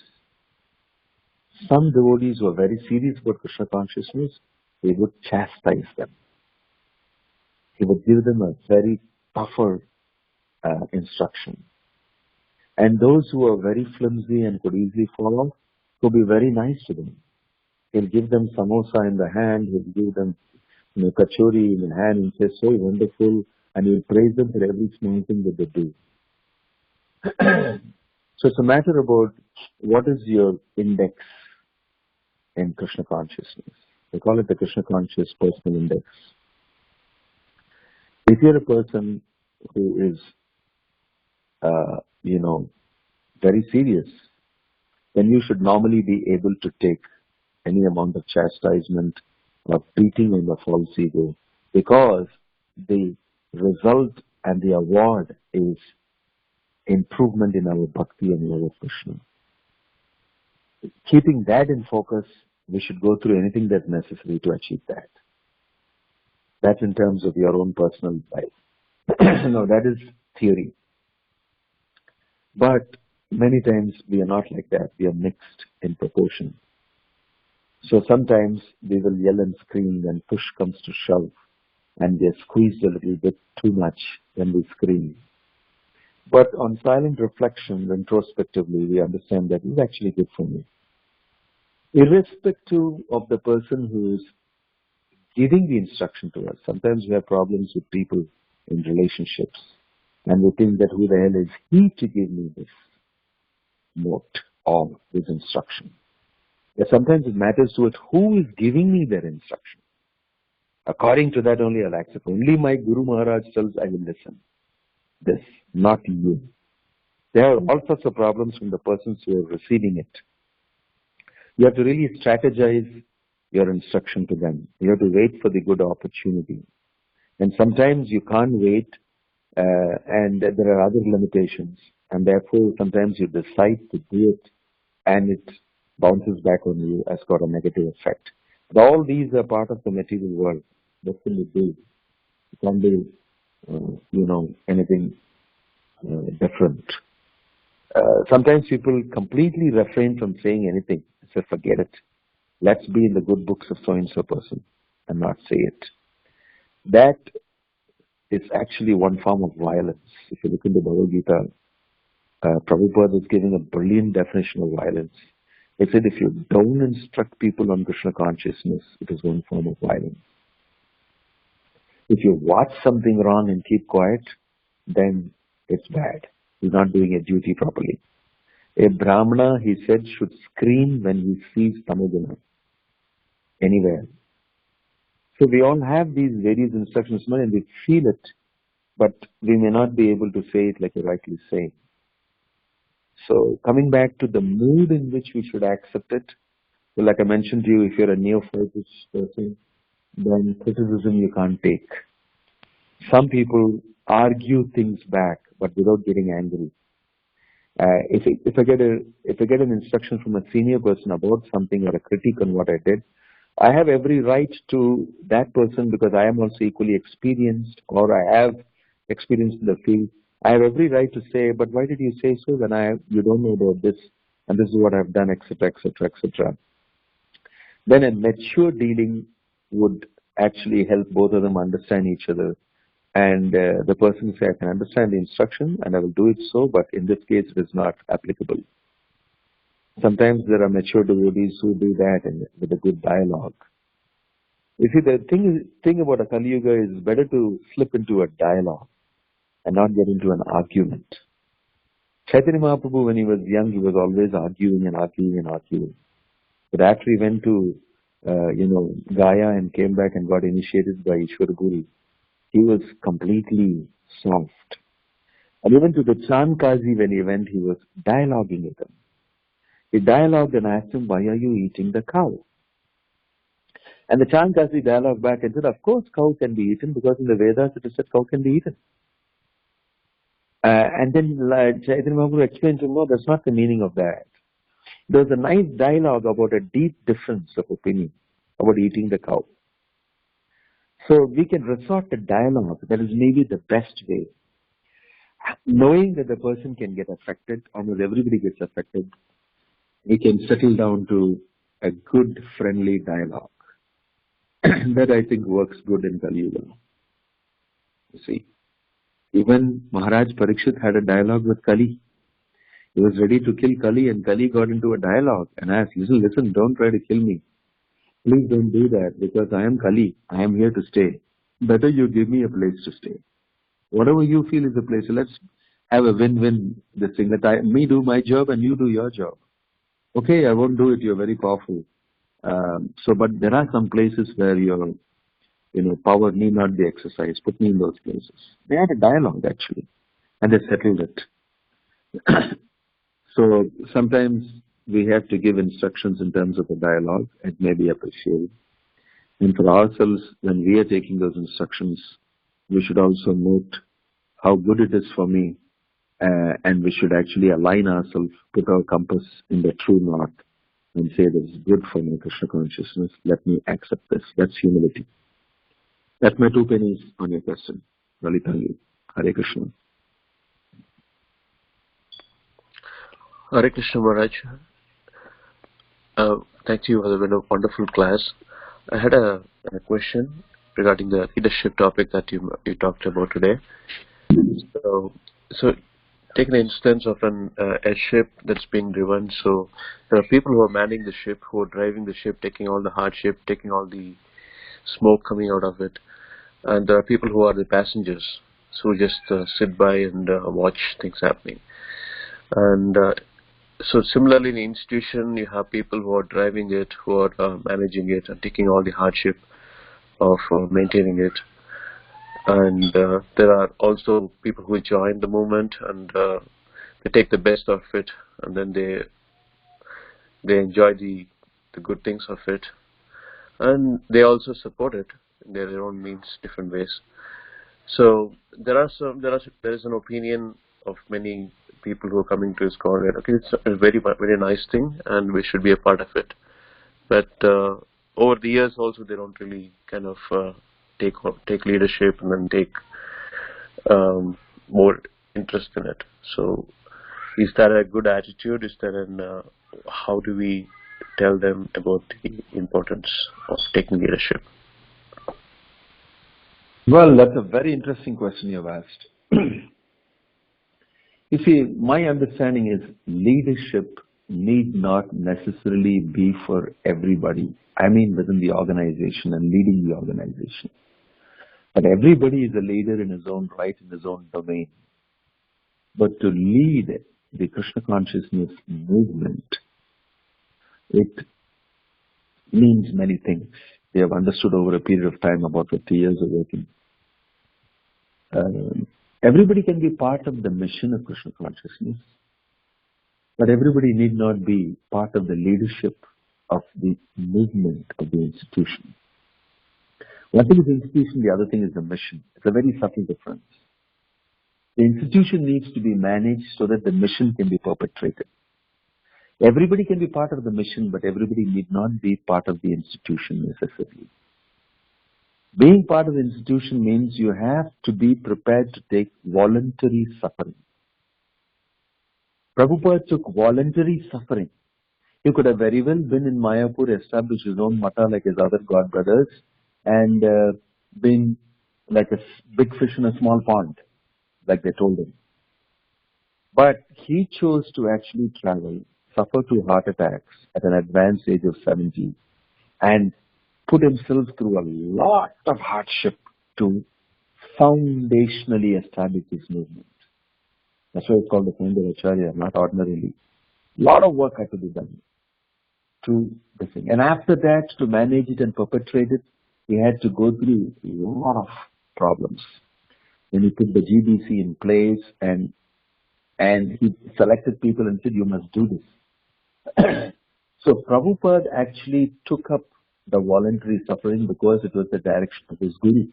Some devotees who are very serious about Krishna consciousness, he would chastise them. He would give them a very tougher instruction. And those who are very flimsy and could easily follow, he'll be very nice to them. He'll give them samosa in the hand, he'll give them kachori in the hand and say, so wonderful, and he'll praise them for every small thing that they do. So it's a matter about what is your index in Krishna consciousness. They call it the Krishna conscious personal index. If you're a person who is, very serious, then you should normally be able to take any amount of chastisement or beating on the false ego, because the result and the award is improvement in our bhakti and love of Krishna. Keeping that in focus, we should go through anything that's necessary to achieve that. That's in terms of your own personal life. No, that is theory. But many times we are not like that. We are mixed in proportion. So sometimes we will yell and scream when push comes to shove, and we are squeezed a little bit too much when we scream. But on silent reflection, introspectively, we understand that it's actually good for me. Irrespective of the person who is giving the instruction to us. Sometimes we have problems with people in relationships, and we think that who the hell is he to give me this note or this instruction. Yeah, sometimes it matters to it who is giving me that instruction. According to that only I'll accept. Only my Guru Maharaj tells I will listen. This, not you. There are all sorts of problems from the persons who are receiving it. You have to really strategize your instruction to them. You have to wait for the good opportunity. And sometimes you can't wait, and there are other limitations. And therefore, sometimes you decide to do it, and it bounces back on you as got a negative effect. But all these are part of the material world. What can you do? You can't do, anything different. Sometimes people completely refrain from saying anything. Say, forget it. Let's be in the good books of so-and-so person and not say it. That is actually one form of violence. If you look into Bhagavad Gita, Prabhupada is giving a brilliant definition of violence. He said if you don't instruct people on Krishna consciousness, it is one form of violence. If you watch something wrong and keep quiet, then it's bad. You're not doing your duty properly. A Brahmana, he said, should scream when he sees Tamagana anywhere. So we all have these various instructions, and we feel it, but we may not be able to say it like you rightly say. So coming back to the mood in which we should accept it, so like I mentioned to you, if you're a neophyte person, then criticism you can't take. Some people argue things back, but without getting angry. If I get an instruction from a senior person about something or a critique on what I did, I have every right to that person because I am also equally experienced, or I have experience in the field. I have every right to say, but why did you say so when you don't know about this, and this is what I've done, etc., etc., etc. Then a mature dealing would actually help both of them understand each other. And the person will say, I can understand the instruction and I will do it so, but in this case it is not applicable. Sometimes there are mature devotees who do that with a good dialogue. You see, the thing about a Kali Yuga is better to slip into a dialogue and not get into an argument. Chaitanya Mahaprabhu, when he was young, he was always arguing and arguing and arguing. But after he went to, Gaya and came back and got initiated by Ishwar Guru, he was completely soft. And even to the Chandkazi, when he went, he was dialoguing with him. He dialogued and asked him, why are you eating the cow? And the Chandkazi dialogued back and said, of course cow can be eaten, because in the Vedas it is said cow can be eaten. And then Chaitanya Mahaprabhu explained to him, no, that's not the meaning of that. There was a nice dialogue about a deep difference of opinion about eating the cow. So we can resort to dialogue. That is maybe the best way. Knowing that the person can get affected, almost everybody gets affected, we can settle down to a good, friendly dialogue. That I think works good in Kali Yuga. You see, even Maharaj Parikshit had a dialogue with Kali. He was ready to kill Kali, and Kali got into a dialogue and asked, listen, don't try to kill me. Please don't do that, because I am Kali. I am here to stay. Better you give me a place to stay. Whatever you feel is the place. So let's have a win-win, this thing that me do my job and you do your job. Okay, I won't do it, you're very powerful. But there are some places where your power need not be exercised. Put me in those places. They had a dialogue actually, and they settled it. So sometimes we have to give instructions in terms of a dialogue. It may be appreciated. And for ourselves, when we are taking those instructions, we should also note how good it is for me, and we should actually align ourselves, put our compass in the true north, and say this is good for my Krishna consciousness. Let me accept this. That's humility. That's my 2 pennies on your question. Lalitangi. Hare Krishna. Hare Krishna Maharaj. Thank you for the wonderful class. I had a question regarding the leadership topic that you talked about today. So take an instance of a ship that's being driven. So there are people who are manning the ship, who are driving the ship, taking all the hardship, taking all the smoke coming out of it. And there are people who are the passengers, who just sit by and watch things happening. And so similarly in the institution, you have people who are driving it, who are managing it and taking all the hardship of maintaining it. And there are also people who join the movement and they take the best of it, and then they enjoy the good things of it, and they also support it in their own means, different ways. So there is an opinion of many people who are coming to ISKCON that it's a very very nice thing and we should be a part of it. But over the years also they don't really kind of take leadership and then take more interest in it. So is that a good attitude? Is that how do we tell them about the importance of taking leadership? Well, that's a very interesting question you've asked. You see, my understanding is leadership need not necessarily be for everybody. I mean within the organization and leading the organization. But everybody is a leader in his own right, in his own domain. But to lead the Krishna consciousness movement, it means many things. They have understood over a period of time, about 50 years of working. Everybody can be part of the mission of Krishna consciousness, but everybody need not be part of the leadership of the movement of the institution. One thing is the institution, the other thing is the mission. It's a very subtle difference. The institution needs to be managed so that the mission can be perpetrated. Everybody can be part of the mission, but everybody need not be part of the institution necessarily. Being part of the institution means you have to be prepared to take voluntary suffering. Prabhupada took voluntary suffering. He could have very well been in Mayapur, established his own mata like his other god brothers, and been like a big fish in a small pond, like they told him. But he chose to actually travel, suffer 2 heart attacks at an advanced age of 70, and put himself through a lot of hardship to foundationally establish this movement. That's why it's called the founder Acharya, not ordinarily. A lot of work had to be done to this thing. And after that, to manage it and perpetrate it, he had to go through a lot of problems. Then he put the GBC in place and he selected people and said, you must do this. So Prabhupada actually took up the voluntary suffering because it was the direction of his guru.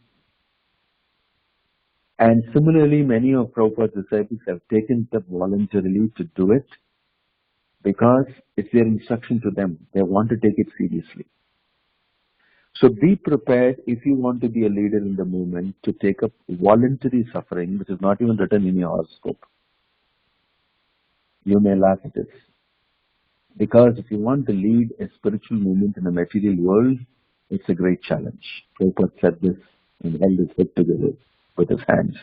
And similarly, many of Prabhupada's disciples have taken it up voluntarily to do it because it's their instruction to them. They want to take it seriously. So be prepared, if you want to be a leader in the movement, to take up voluntary suffering, which is not even written in your horoscope. You may laugh at this. Because if you want to lead a spiritual movement in the material world, it's a great challenge. Prabhupada said this and held his head together with his hands.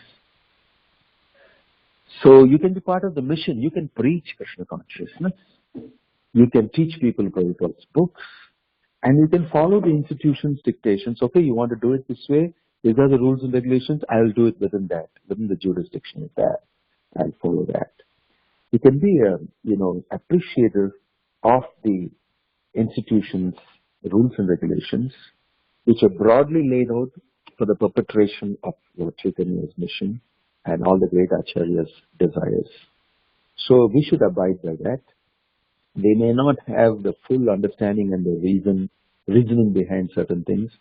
So you can be part of the mission. You can preach Krishna consciousness. You can teach people Prabhupada's books. And you can follow the institution's dictations. Okay, you want to do it this way? These are the rules and regulations. I'll do it within that, within the jurisdiction of that. I'll follow that. You can be a, appreciator of the institutions, rules and regulations, which are broadly laid out for the perpetration of Lord Chaitanya's mission and all the great Acharyas' desires. So we should abide by that. They may not have the full understanding and the reasoning behind certain things,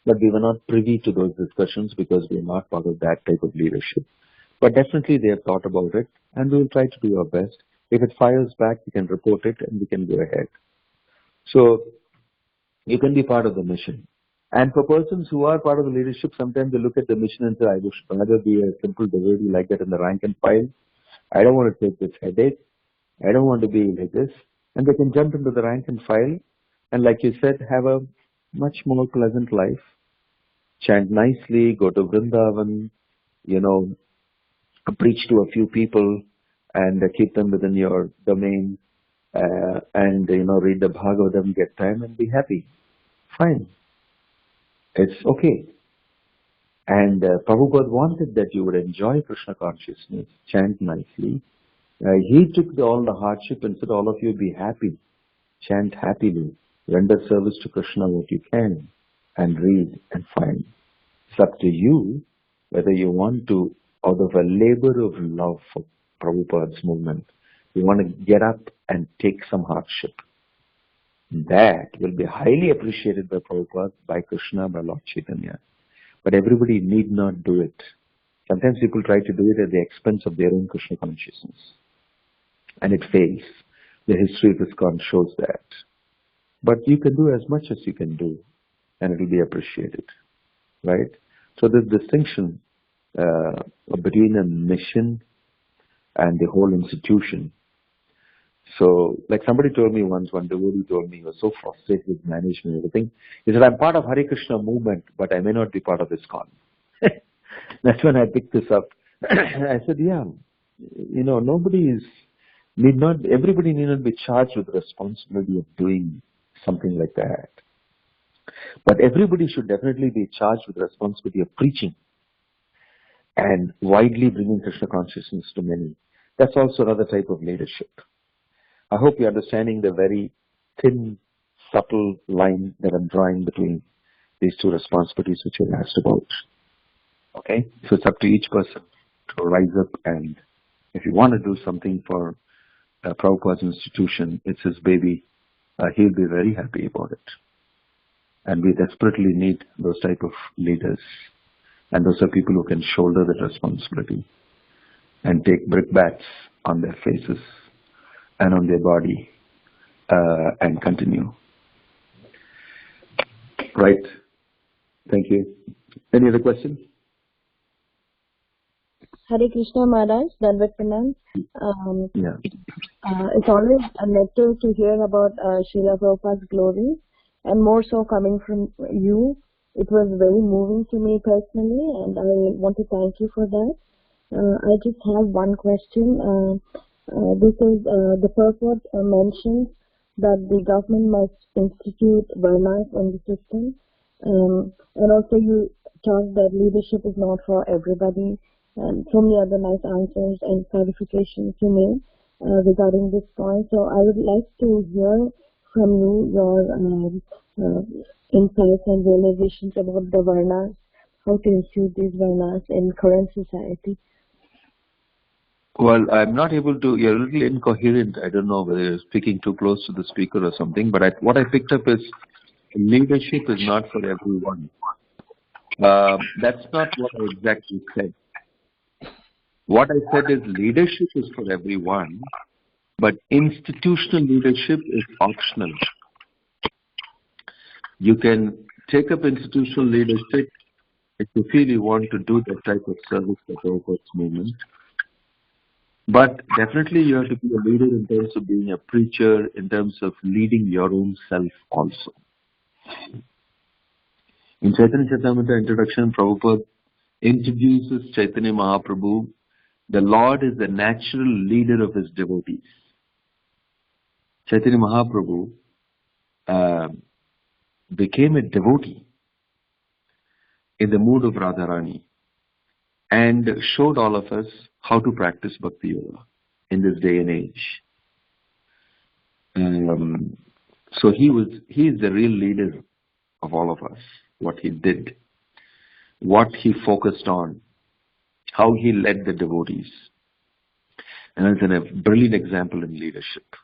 but we were not privy to those discussions because we are not part of that type of leadership. But definitely they have thought about it, and we will try to do our best. If it fires back, we can report it and we can go ahead. So you can be part of the mission. And for persons who are part of the leadership, sometimes they look at the mission and say, I would rather be a simple devotee like that in the rank and file. I don't want to take this headache. I don't want to be like this. And they can jump into the rank and file and, like you said, have a much more pleasant life. Chant nicely, go to Vrindavan, preach to a few people and keep them within your domain, and read the Bhagavatam, get time and be happy. Fine. It's okay. And Prabhupada wanted that you would enjoy Krishna consciousness, chant nicely. He took all the hardship and said, all of you be happy, chant happily, render service to Krishna what you can, and read and find. It's up to you whether you want to, out of a labor of love for Prabhupada's movement, you want to get up and take some hardship. That will be highly appreciated by Prabhupada, by Krishna, by Lord Chaitanya. But everybody need not do it. Sometimes people try to do it at the expense of their own Krishna consciousness. And it fails. The history of ISKCON shows that. But you can do as much as you can do, and it will be appreciated. Right? So the distinction between a mission and the whole institution. So, like somebody told me once, one devotee told me, he was so frustrated with management and everything. He said, I'm part of Hare Krishna movement, but I may not be part of ISKCON. That's when I picked this up. I said, yeah, everybody need not be charged with the responsibility of doing something like that. But everybody should definitely be charged with the responsibility of preaching and widely bringing Krishna consciousness to many. That's also another type of leadership. I hope you're understanding the very thin, subtle line that I'm drawing between these two responsibilities which you asked about. Okay? So it's up to each person to rise up, and if you want to do something for Prabhupada's institution, it's his baby, he'll be very happy about it. And we desperately need those type of leaders. And those are people who can shoulder that responsibility and take brickbats on their faces and on their body and continue. Right. Thank you. Any other questions? Hare Krishna Maharaj, Dandavat Pranam. Yeah. It's always a nectar to hear about Srila Prabhupada's glory, and more so coming from you. It was very moving to me personally, and I want to thank you for that. I just have one question. This is the purport mentions that the government must institute varnas in the system, and also you talked that leadership is not for everybody, and so many other nice answers and clarifications you made regarding this point. So I would like to hear from you your insights and realizations about the varnas, how to institute these varnas in current society. Well, I'm not able to, you're a little incoherent. I don't know whether you're speaking too close to the speaker or something, but what I picked up is leadership is not for everyone. That's not what I exactly said. What I said is leadership is for everyone, but institutional leadership is optional. You can take up institutional leadership if you feel you want to do that type of service for Prabhupada's movement. But definitely you have to be a leader in terms of being a preacher, in terms of leading your own self also. In Chaitanya Charitamrita introduction, Prabhupada introduces Chaitanya Mahaprabhu. The Lord is the natural leader of his devotees. Chaitanya Mahaprabhu became a devotee in the mood of Radharani. and showed all of us how to practice Bhakti Yoga in this day and age. So he is the real leader of all of us, what he did, what he focused on, how he led the devotees. And it's a brilliant example in leadership.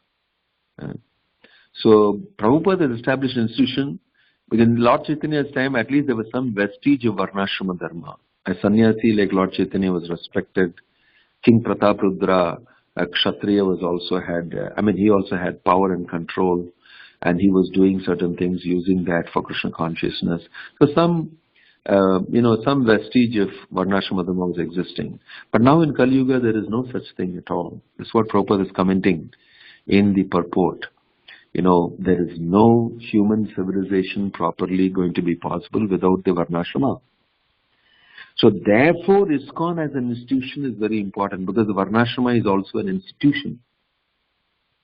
So Prabhupada has established an institution. Within Lord Chaitanya's time, at least there was some vestige of Varnashrama Dharma. A sannyasi like Lord Chaitanya was respected. King Prataprudra, a Kshatriya, was also had, he also had power and control, and he was doing certain things using that for Krishna consciousness. So some vestige of Varnashrama Dharma was existing. But now in Kali Yuga, there is no such thing at all. This is what Prabhupada is commenting in the purport. There is no human civilization properly going to be possible without the Varnashrama. So therefore, ISKCON as an institution is very important, because the Varnashrama is also an institution.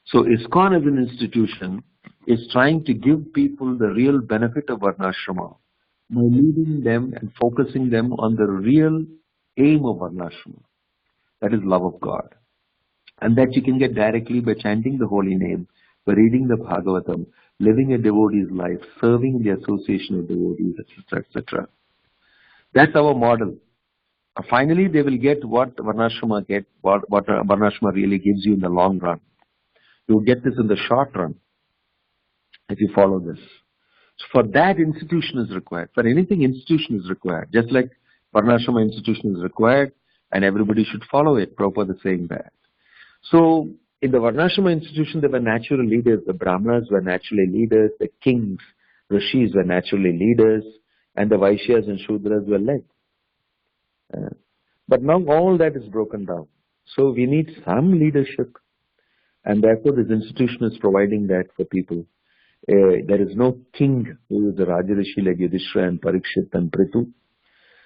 So ISKCON as an institution is trying to give people the real benefit of Varnashrama by leading them and focusing them on the real aim of Varnashrama. That is love of God. And that you can get directly by chanting the holy name, by reading the Bhagavatam, living a devotee's life, serving the association of devotees, etc., etc. That's our model. Finally, they will get what Varnashrama Varnashrama really gives you in the long run. You will get this in the short run if you follow this. So for that, institution is required. For anything, institution is required. Just like Varnashrama institution is required, and everybody should follow it. Prabhupada is saying that. So in the Varnashrama institution, there were natural leaders. The Brahmanas were naturally leaders. The kings, rishis were naturally leaders. And the Vaishyas and Shudras were led. But now all that is broken down. So we need some leadership. And therefore this institution is providing that for people. There is no king who is the Rajarishi like Yudhishthira and Parikshit and Prithu.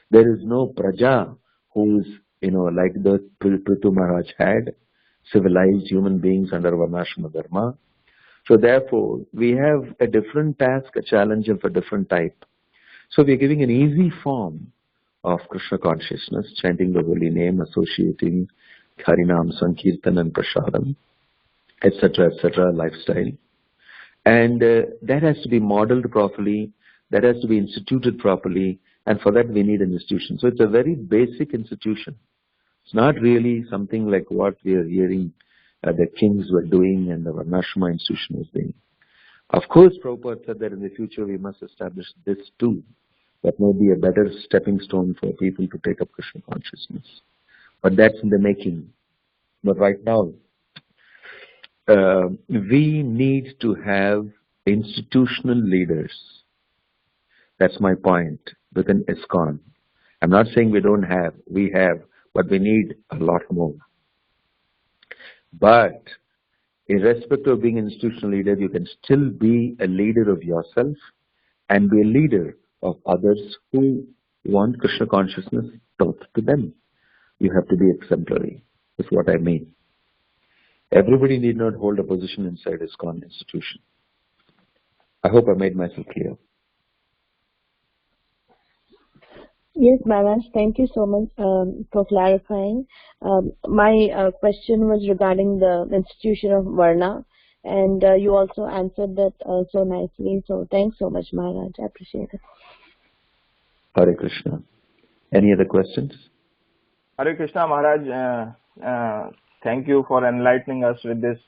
There is no Praja who is, like the Prithu Maharaj had, civilized human beings under Varnashrama Dharma. So therefore, we have a different task, a challenge of a different type. So we are giving an easy form of Krishna consciousness, chanting the holy name, associating Harinam, Sankirtan and Prasadam, etc., lifestyle. And that has to be modeled properly, that has to be instituted properly, and for that we need an institution. So it's a very basic institution. It's not really something like what we are hearing the kings were doing and the Varnashrama institution was doing. Of course, Prabhupada said that in the future we must establish this too. That may be a better stepping stone for people to take up Krishna consciousness. But that's in the making. But right now, we need to have institutional leaders. That's my point within ISKCON. I'm not saying we don't have, we have, but we need a lot more. But irrespective of being an institutional leader, you can still be a leader of yourself and be a leader of others who want Krishna consciousness taught to them. You have to be exemplary, is what I mean. Everybody need not hold a position inside ISKCON institution. I hope I made myself clear. Yes, Maharaj, thank you so much for clarifying. My question was regarding the institution of Varna, and you also answered that so nicely. So thanks so much, Maharaj. I appreciate it. Hare Krishna. Any other questions? Hare Krishna, Maharaj. Thank you for enlightening us with this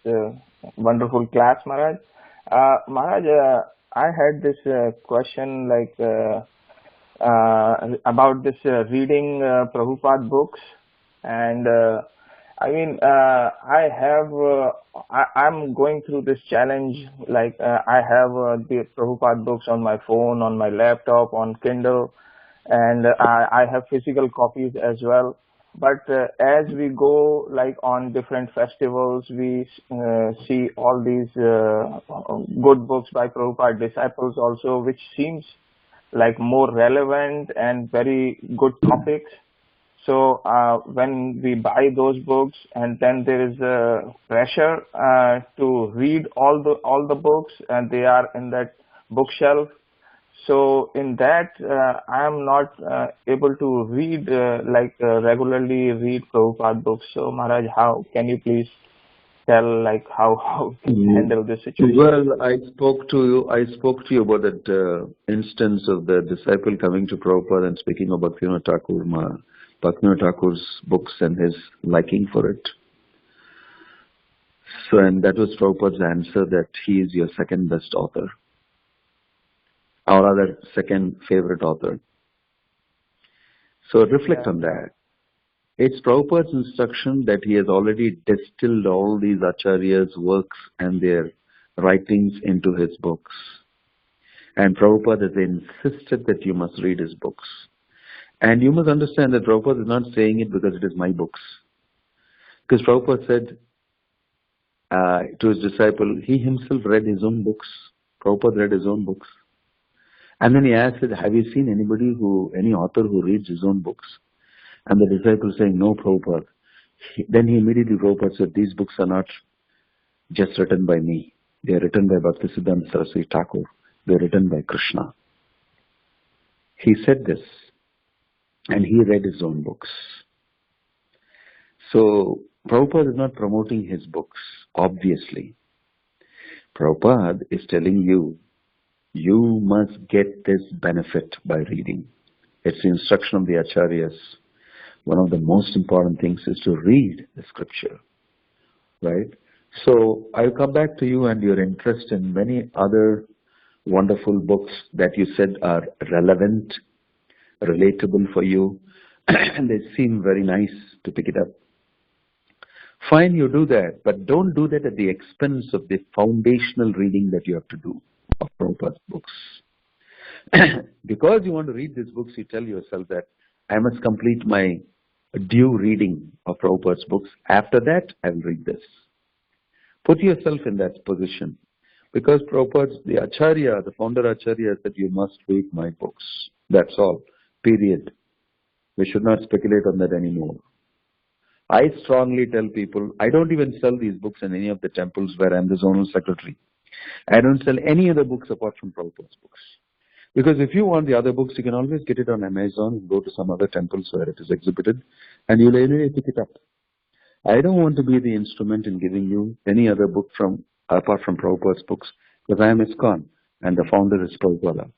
wonderful class, Maharaj. Maharaj, I had this question about this reading Prabhupada books, and I'm going through this challenge. I have the Prabhupada books on my phone, on my laptop, on Kindle, and I have physical copies as well. But as we go on different festivals, we see all these good books by Prabhupada disciples also, which seems like more relevant and very good topics. So when we buy those books, and then there is a pressure to read all the books, and they are in that bookshelf. So in that, I am not able to read regularly read Prabhupada books. So Maharaj, how can you please tell how to handle this situation? Well, I spoke to you about that instance of the disciple coming to Prabhupada and speaking about Vinod Thakur's books and his liking for it. So, and that was Prabhupada's answer, that he is your second best author, or rather second favorite author. So reflect on that. It's Prabhupada's instruction that he has already distilled all these acharyas' works and their writings into his books. And Prabhupada has insisted that you must read his books. And you must understand that Prabhupada is not saying it because it is my books. Because Prabhupada said to his disciple, he himself read his own books. Prabhupada read his own books. And then he asked, have you seen any author who reads his own books? And the disciple saying, no, Prabhupada. Then he immediately, Prabhupada said, these books are not just written by me. They are written by Bhaktisiddhanta Saraswati Thakur. They are written by Krishna. He said this, and he read his own books. So, Prabhupada is not promoting his books, obviously. Prabhupada is telling you, you must get this benefit by reading. It's the instruction of the acharyas. One of the most important things is to read the scripture, right? So I'll come back to you and your interest in many other wonderful books that you said are relevant, relatable for you, and they seem very nice to pick it up. Fine, you do that, but don't do that at the expense of the foundational reading that you have to do of Prabhupada's books. Because you want to read these books, you tell yourself that I must complete my due reading of Prabhupada's books. After that, I will read this. Put yourself in that position. Because Prabhupada's, the Acharya, the founder Acharya said, you must read my books. That's all. Period. We should not speculate on that anymore. I strongly tell people, I don't even sell these books in any of the temples where I'm the zonal secretary. I don't sell any other books apart from Prabhupada's books. Because if you want the other books, you can always get it on Amazon and go to some other temples where it is exhibited, and you'll anyway pick it up. I don't want to be the instrument in giving you any other book apart from Prabhupada's books, because I am ISKCON, and the founder is Prabhupada.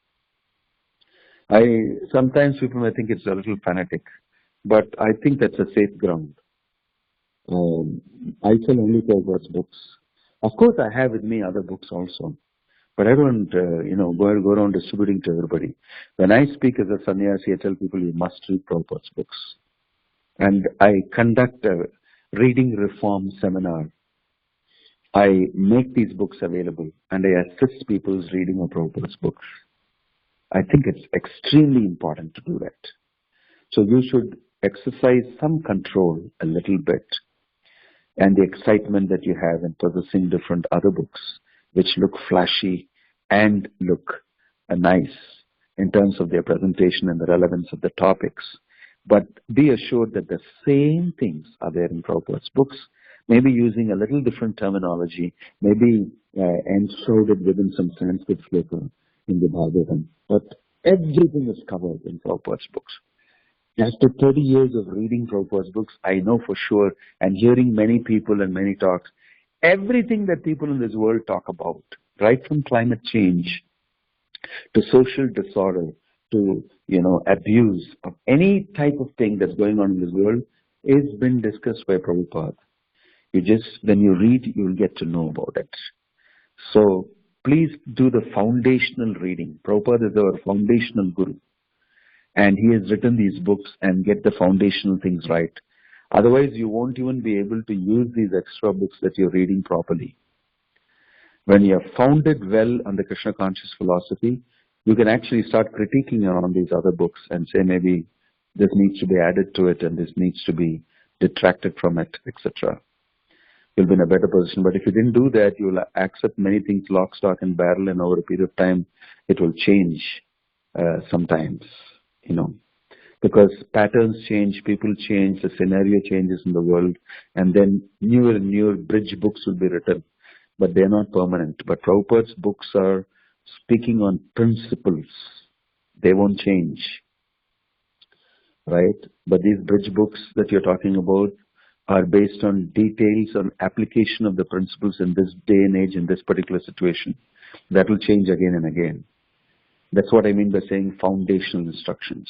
Sometimes people may think it's a little fanatic, but I think that's a safe ground. I sell only Prabhupada's books. Of course, I have with me other books also. But I don't, go around distributing to everybody. When I speak as a sannyasi, I tell people you must read Prabhupada's books. And I conduct a reading reform seminar. I make these books available and I assist people's reading of Prabhupada's books. I think it's extremely important to do that. So you should exercise some control a little bit, and the excitement that you have in possessing different other books which look flashy and look nice in terms of their presentation and the relevance of the topics. But be assured that the same things are there in Prabhupada's books, maybe using a little different terminology, maybe enshrouded within some Sanskrit sloka in the Bhagavatam. But everything is covered in Prabhupada's books. After 30 years of reading Prabhupada's books, I know for sure, and hearing many people and many talks, everything that people in this world talk about, right from climate change to social disorder to, abuse of any type of thing that's going on in this world, is been discussed by Prabhupada. When you read, you'll get to know about it. So please do the foundational reading. Prabhupada is our foundational guru. And he has written these books, and get the foundational things right. Otherwise, you won't even be able to use these extra books that you're reading properly. When you have founded well on the Krishna conscious philosophy, you can actually start critiquing on these other books and say maybe this needs to be added to it and this needs to be detracted from it, etc. You'll be in a better position. But if you didn't do that, you'll accept many things lock, stock, and barrel, and over a period of time, it will change sometimes. Because patterns change, people change, the scenario changes in the world, and then newer and newer bridge books will be written, but they're not permanent. But Prabhupada's books are speaking on principles They won't change, right? But these bridge books that you're talking about are based on details on application of the principles in this day and age, in this particular situation. That will change again and again. That's what I mean by saying foundational instructions.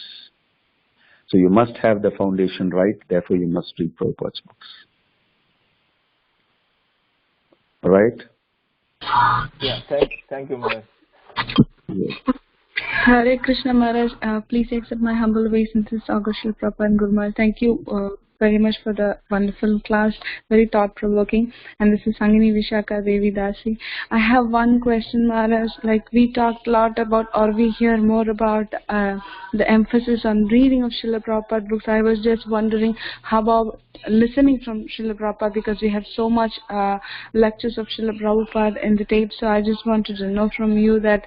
So you must have the foundation right, therefore you must read Prabhupada's books. All right? Yeah, thank you, Maharaj. Yes. Hare Krishna Maharaj, please accept my humble obeisances, August Srila Prabhupada and Guru Maharaj. Thank you very much for the wonderful class, very thought-provoking. And this is Sangini Vishaka Devi Dasi. I have one question, Maharaj. Like we talked a lot about, or we hear more about the emphasis on reading of Srila Prabhupada books. I was just wondering, how about listening from Srila Prabhupada, because we have so much lectures of Srila Prabhupada in the tape. So I just wanted to know from you that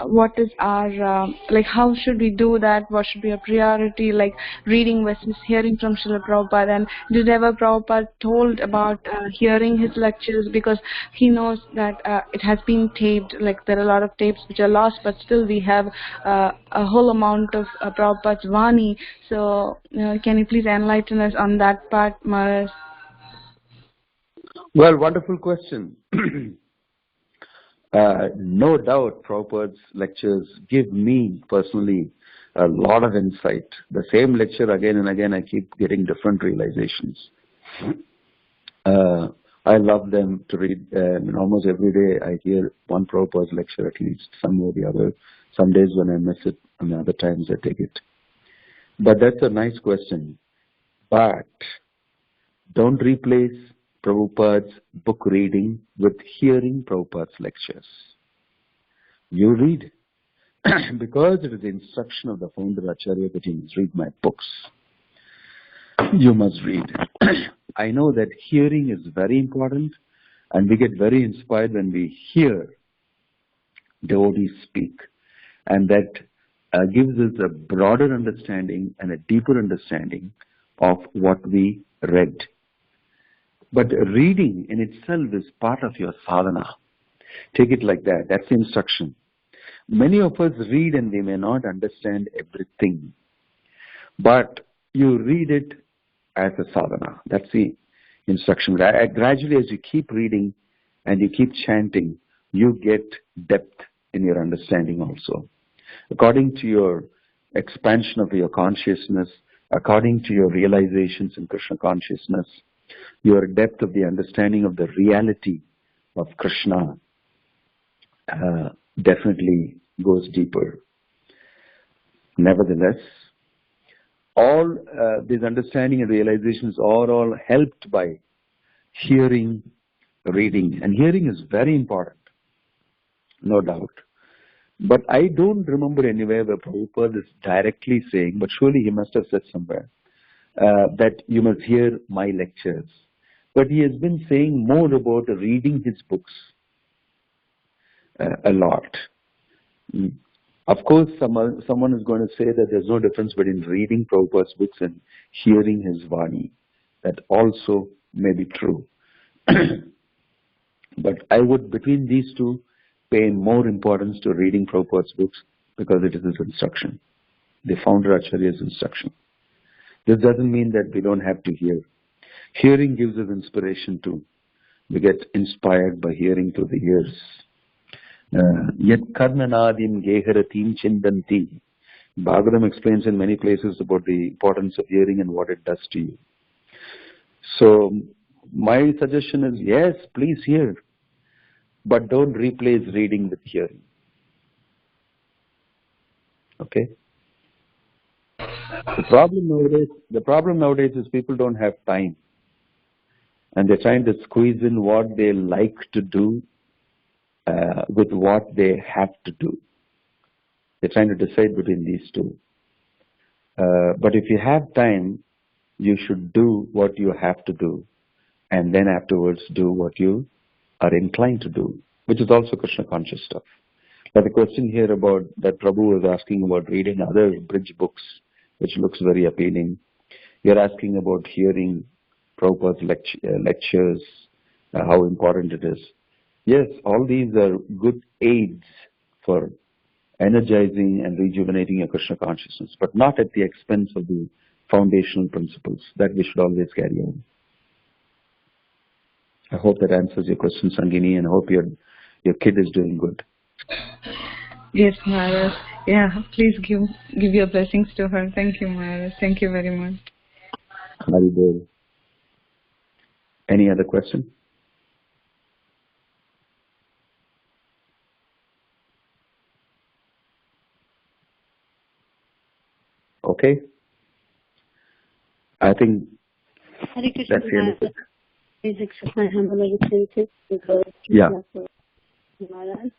what is our, like how should we do that? What should be a priority, like reading versus hearing from Srila Prabhupada? And did ever Prabhupada told about hearing his lectures, because he knows that it has been taped, like there are a lot of tapes which are lost, but still we have a whole amount of Prabhupada's Vani. So can you please enlighten us on that part, Maharaj? Well, wonderful question. No doubt Prabhupada's lectures give me personally a lot of insight. The same lecture again and again, I keep getting different realizations. I love them to read. Almost every day I hear one Prabhupada's lecture at least, some or the other. Some days when I miss it, and other times I take it. But that's a nice question. But don't replace Prabhupada's book reading with hearing Prabhupada's lectures. You read. Because it is the instruction of the founder Acharya that you must read my books. You must read. I know that hearing is very important, and we get very inspired when we hear devotees speak. And that gives us a broader understanding and a deeper understanding of what we read. But reading in itself is part of your sadhana. Take it like that. That's the instruction. Many of us read and we may not understand everything. But you read it as a sadhana. That's the instruction. Gradually, as you keep reading and you keep chanting, you get depth in your understanding also. According to your expansion of your consciousness, according to your realizations in Krishna consciousness, your depth of the understanding of the reality of Krishna definitely goes deeper. Nevertheless, all these understanding and realizations are all helped by hearing, reading. And hearing is very important, no doubt. But I don't remember anywhere where Prabhupada is directly saying, but surely he must have said somewhere, that you must hear my lectures. But he has been saying more about reading his books a lot. Of course, someone is going to say that there's no difference between reading Prabhupada's books and hearing his Vani. That also may be true. But I would, between these two, pay more importance to reading Prabhupada's books because it is his instruction, the founder Acharya's instruction. This doesn't mean that we don't have to hear. Hearing gives us inspiration too. We get inspired by hearing through the ears. Yet karnanadim geharatim chindanti. Bhagavatam explains in many places about the importance of hearing and what it does to you. So my suggestion is, yes, please hear, but don't replace reading with hearing. Okay? The problem nowadays is people don't have time. And they're trying to squeeze in what they like to do with what they have to do. They're trying to decide between these two. But if you have time, you should do what you have to do, and then afterwards do what you are inclined to do, which is also Krishna conscious stuff. But the question here about that Prabhu was asking about reading other bridge books, which looks very appealing. You're asking about hearing Prabhupada's lectures, how important it is. Yes, all these are good aids for energizing and rejuvenating your Krishna consciousness, but not at the expense of the foundational principles that we should always carry on. I hope that answers your question, Sangini, and I hope your kid is doing good. Yes, Maharaj. Yeah, please give your blessings to her. Thank you, Maharaj. Thank you very much. Haribol. Any other question? Okay. I think that's the end of it. Please accept my humble obeisances because Yeah. Maharaj,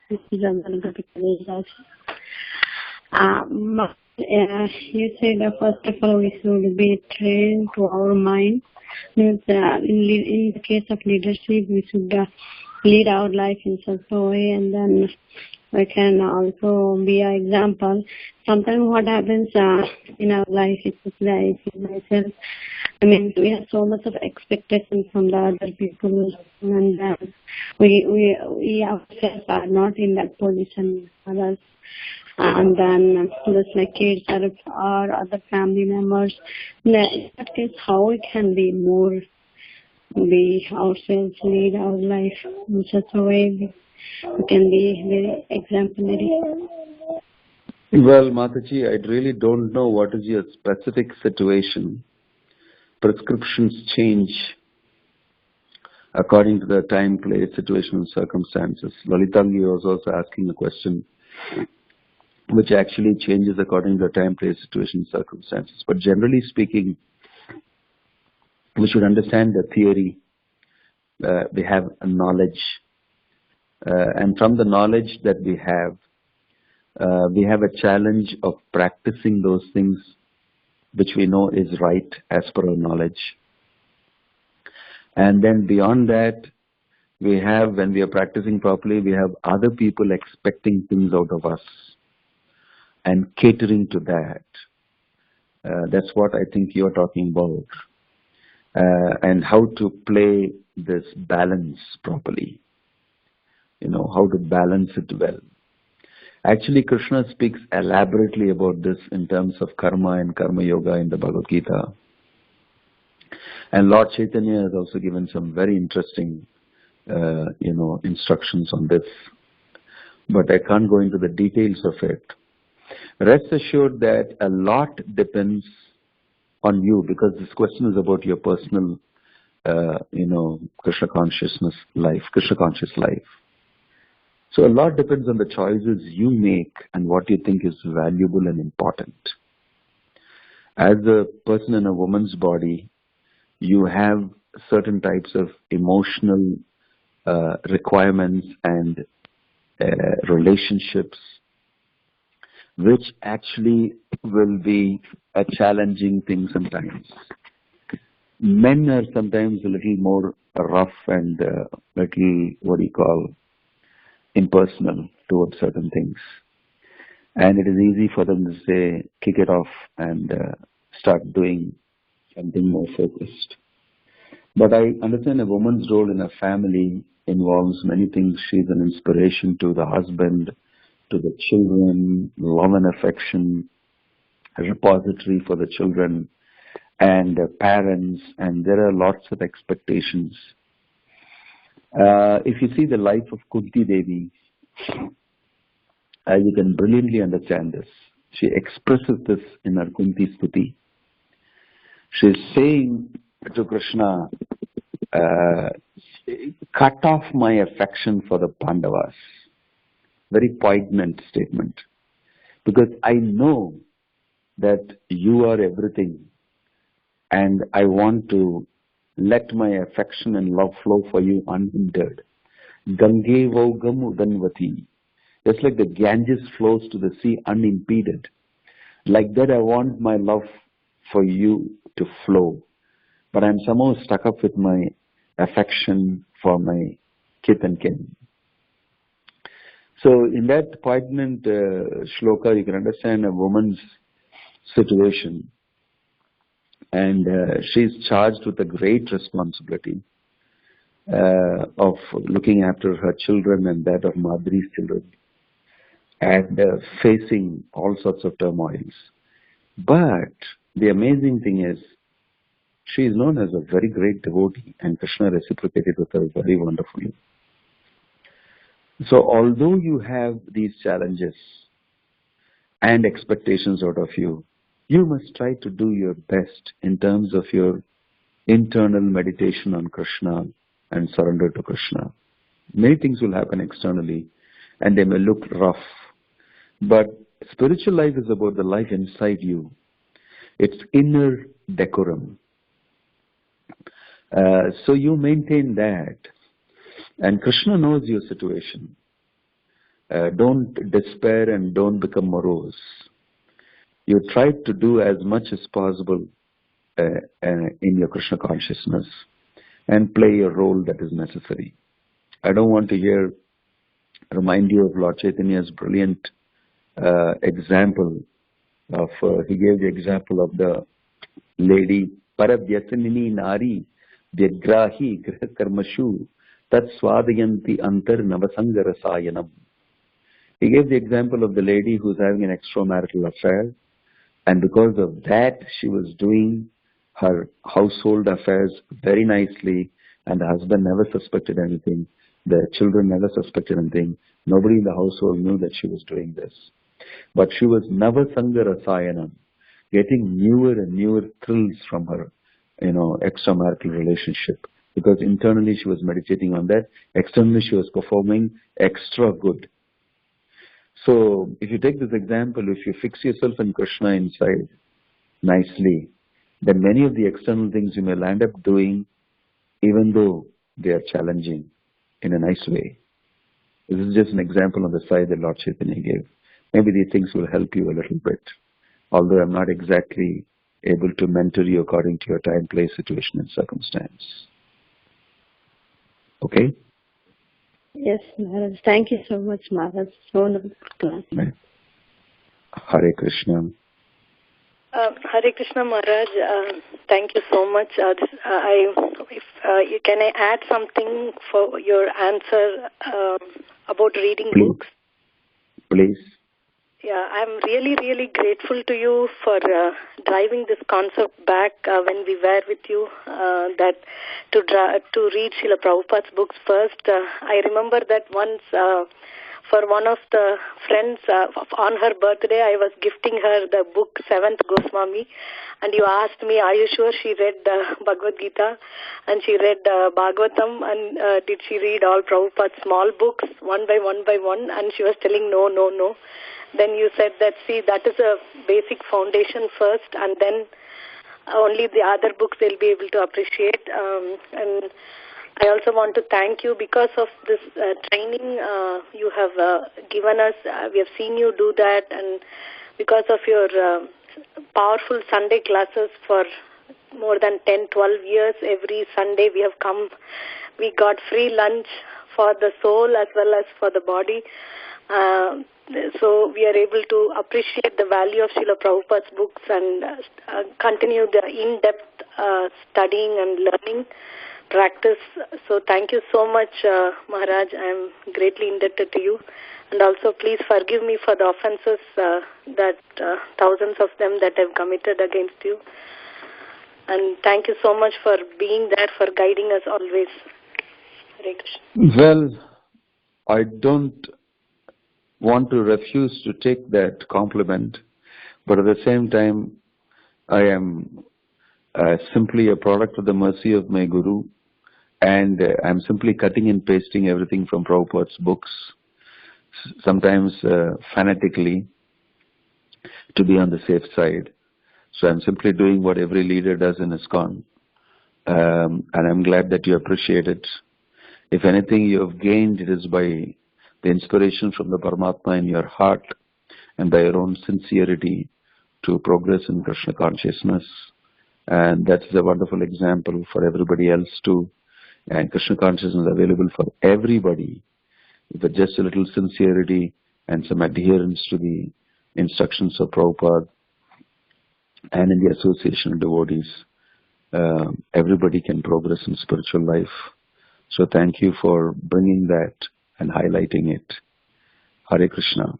you said that first of all we should be trained to our mind. Means, in the case of leadership, we should lead our life in such a way, and then we can also be an example. Sometimes what happens in our life, especially I feel myself, I mean, we have so much of expectation from the other people, and we ourselves are not in that position, others. And then just like kids or other family members, in that case, how we can be ourselves, lead our life in such a way we can be very exemplary. Well, Mataji, I really don't know what is your specific situation. Prescriptions change according to the time, place, situation, and circumstances. Lalitangi was also asking a question which actually changes according to the time, place, situation, and circumstances. But generally speaking, we should understand the theory. We have a knowledge. And from the knowledge that we have a challenge of practicing those things which we know is right as per our knowledge. And then beyond that, we have, when we are practicing properly, we have other people expecting things out of us and catering to that. That's what I think you're talking about. And how to play this balance properly. You know, how to balance it well. Actually, Krishna speaks elaborately about this in terms of karma and karma yoga in the Bhagavad Gita. And Lord Chaitanya has also given some very interesting, instructions on this. But I can't go into the details of it. Rest assured that a lot depends on you, because this question is about your personal, Krishna consciousness life, Krishna conscious life. So a lot depends on the choices you make and what you think is valuable and important. As a person in a woman's body, you have certain types of emotional requirements and relationships which actually will be a challenging thing sometimes. Men are sometimes a little more rough and impersonal towards certain things. And it is easy for them to say, kick it off and start doing something more focused. But I understand a woman's role in a family involves many things. She's an inspiration to the husband, to the children, love and affection, a repository for the children and parents, and there are lots of expectations. If you see the life of Kunti Devi, you can brilliantly understand this. She expresses this in her Kunti Stuti. She's saying to Krishna, cut off my affection for the Pandavas. Very poignant statement. Because I know that you are everything and I want to let my affection and love flow for you unhindered. Gange Vaugam Udanvati. Just like the Ganges flows to the sea unimpeded. Like that I want my love for you to flow. But I'm somehow stuck up with my affection for my kith and kin. So in that poignant shloka, you can understand a woman's situation. And she's charged with a great responsibility of looking after her children and that of Madri's children. and facing all sorts of turmoils. But the amazing thing is, she is known as a very great devotee, and Krishna reciprocated with her very wonderfully. So although you have these challenges and expectations out of you, you must try to do your best in terms of your internal meditation on Krishna and surrender to Krishna. Many things will happen externally and they may look rough, but spiritual life is about the life inside you. It's inner decorum. So you maintain that, and Krishna knows your situation. Don't despair and don't become morose. You try to do as much as possible in your Krishna consciousness and play a role that is necessary. I don't want to remind you of Lord Chaitanya's brilliant example of, he gave the example of the lady, Paradhyasanini Nari Vyagrahi Grihakarmashu Tat Swadayanti Antar Navasangarasayanam. He gave the example of the lady who's having an extramarital affair, and because of that she was doing her household affairs very nicely, and the husband never suspected anything, the children never suspected anything, nobody in the household knew that she was doing this. But she was Navasangarasayanam, getting newer and newer thrills from her, extramarital relationship. Because internally she was meditating on that, externally she was performing extra good. So if you take this example, if you fix yourself in Krishna inside nicely, then many of the external things you may land up doing, even though they are challenging, in a nice way. This is just an example on the side that Lord Chaitanya gave. Maybe these things will help you a little bit, although I'm not exactly able to mentor you according to your time, place, situation, and circumstance. Okay? Yes, Maharaj. Thank you so much, Maharaj. So wonderful class. Hare Krishna. Hare Krishna, Maharaj. Thank you so much. Can I add something for your answer about reading books? Please. Yeah, I'm really, really grateful to you for driving this concept back when we were with you, that to read Srila Prabhupada's books first. I remember that once for one of the friends, on her birthday, I was gifting her the book 7th Goswami, and you asked me, are you sure she read Bhagavad Gita? And she read Bhagavatam, and did she read all Prabhupada's small books one by one? And she was telling no. Then you said that, see, that is a basic foundation first, and then only the other books they'll be able to appreciate. And I also want to thank you because of this training you have given us. We have seen you do that, and because of your powerful Sunday classes for more than 10-12 years, every Sunday we have come. We got free lunch for the soul as well as for the body. So we are able to appreciate the value of Srila Prabhupada's books and continue the in-depth studying and learning practice. So thank you so much, Maharaj. I am greatly indebted to you. And also please forgive me for the offenses that thousands of them that I've committed against you. And thank you so much for being there, for guiding us always. Hare Krishna. Well, I don't want to refuse to take that compliment, but at the same time, I am simply a product of the mercy of my Guru, and I'm simply cutting and pasting everything from Prabhupada's books, sometimes fanatically, to be on the safe side. So I'm simply doing what every leader does in ISKCON, and I'm glad that you appreciate it. If anything you have gained, it is by the inspiration from the Paramatma in your heart and by your own sincerity to progress in Krishna consciousness. And that's a wonderful example for everybody else too. And Krishna consciousness is available for everybody with just a little sincerity and some adherence to the instructions of Prabhupada and in the association of devotees. Everybody can progress in spiritual life. So thank you for bringing that and highlighting it. Hare Krishna.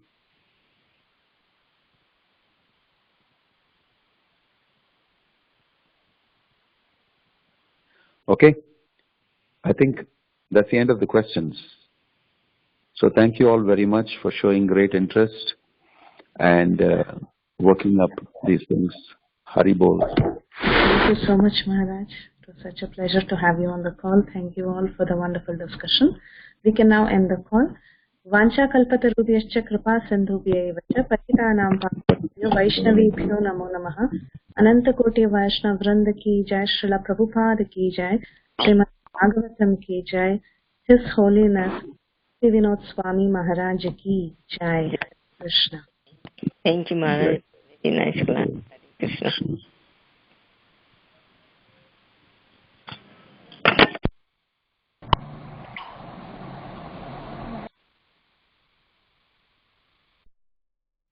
Okay? I think that's the end of the questions. So thank you all very much for showing great interest and working up these things. Hari Bol. Thank you so much, Maharaj. It was such a pleasure to have you on the call. Thank you all for the wonderful discussion. We can now end the call. Vancha kalpatarubhyascha kripa sindhubhyaiva cha patitanam pavanebhyo vaishnavibhyo namo namah. Ananta koti Vaishnav Vrinda ki jai, Srila Prabhupada ki jai, Srimad Bhagavatam ki jai, His Holiness Vinod Swami Maharaj ki jai. Hare Krishna. Thank you, Maharaj. Very nice class. Hare Krishna.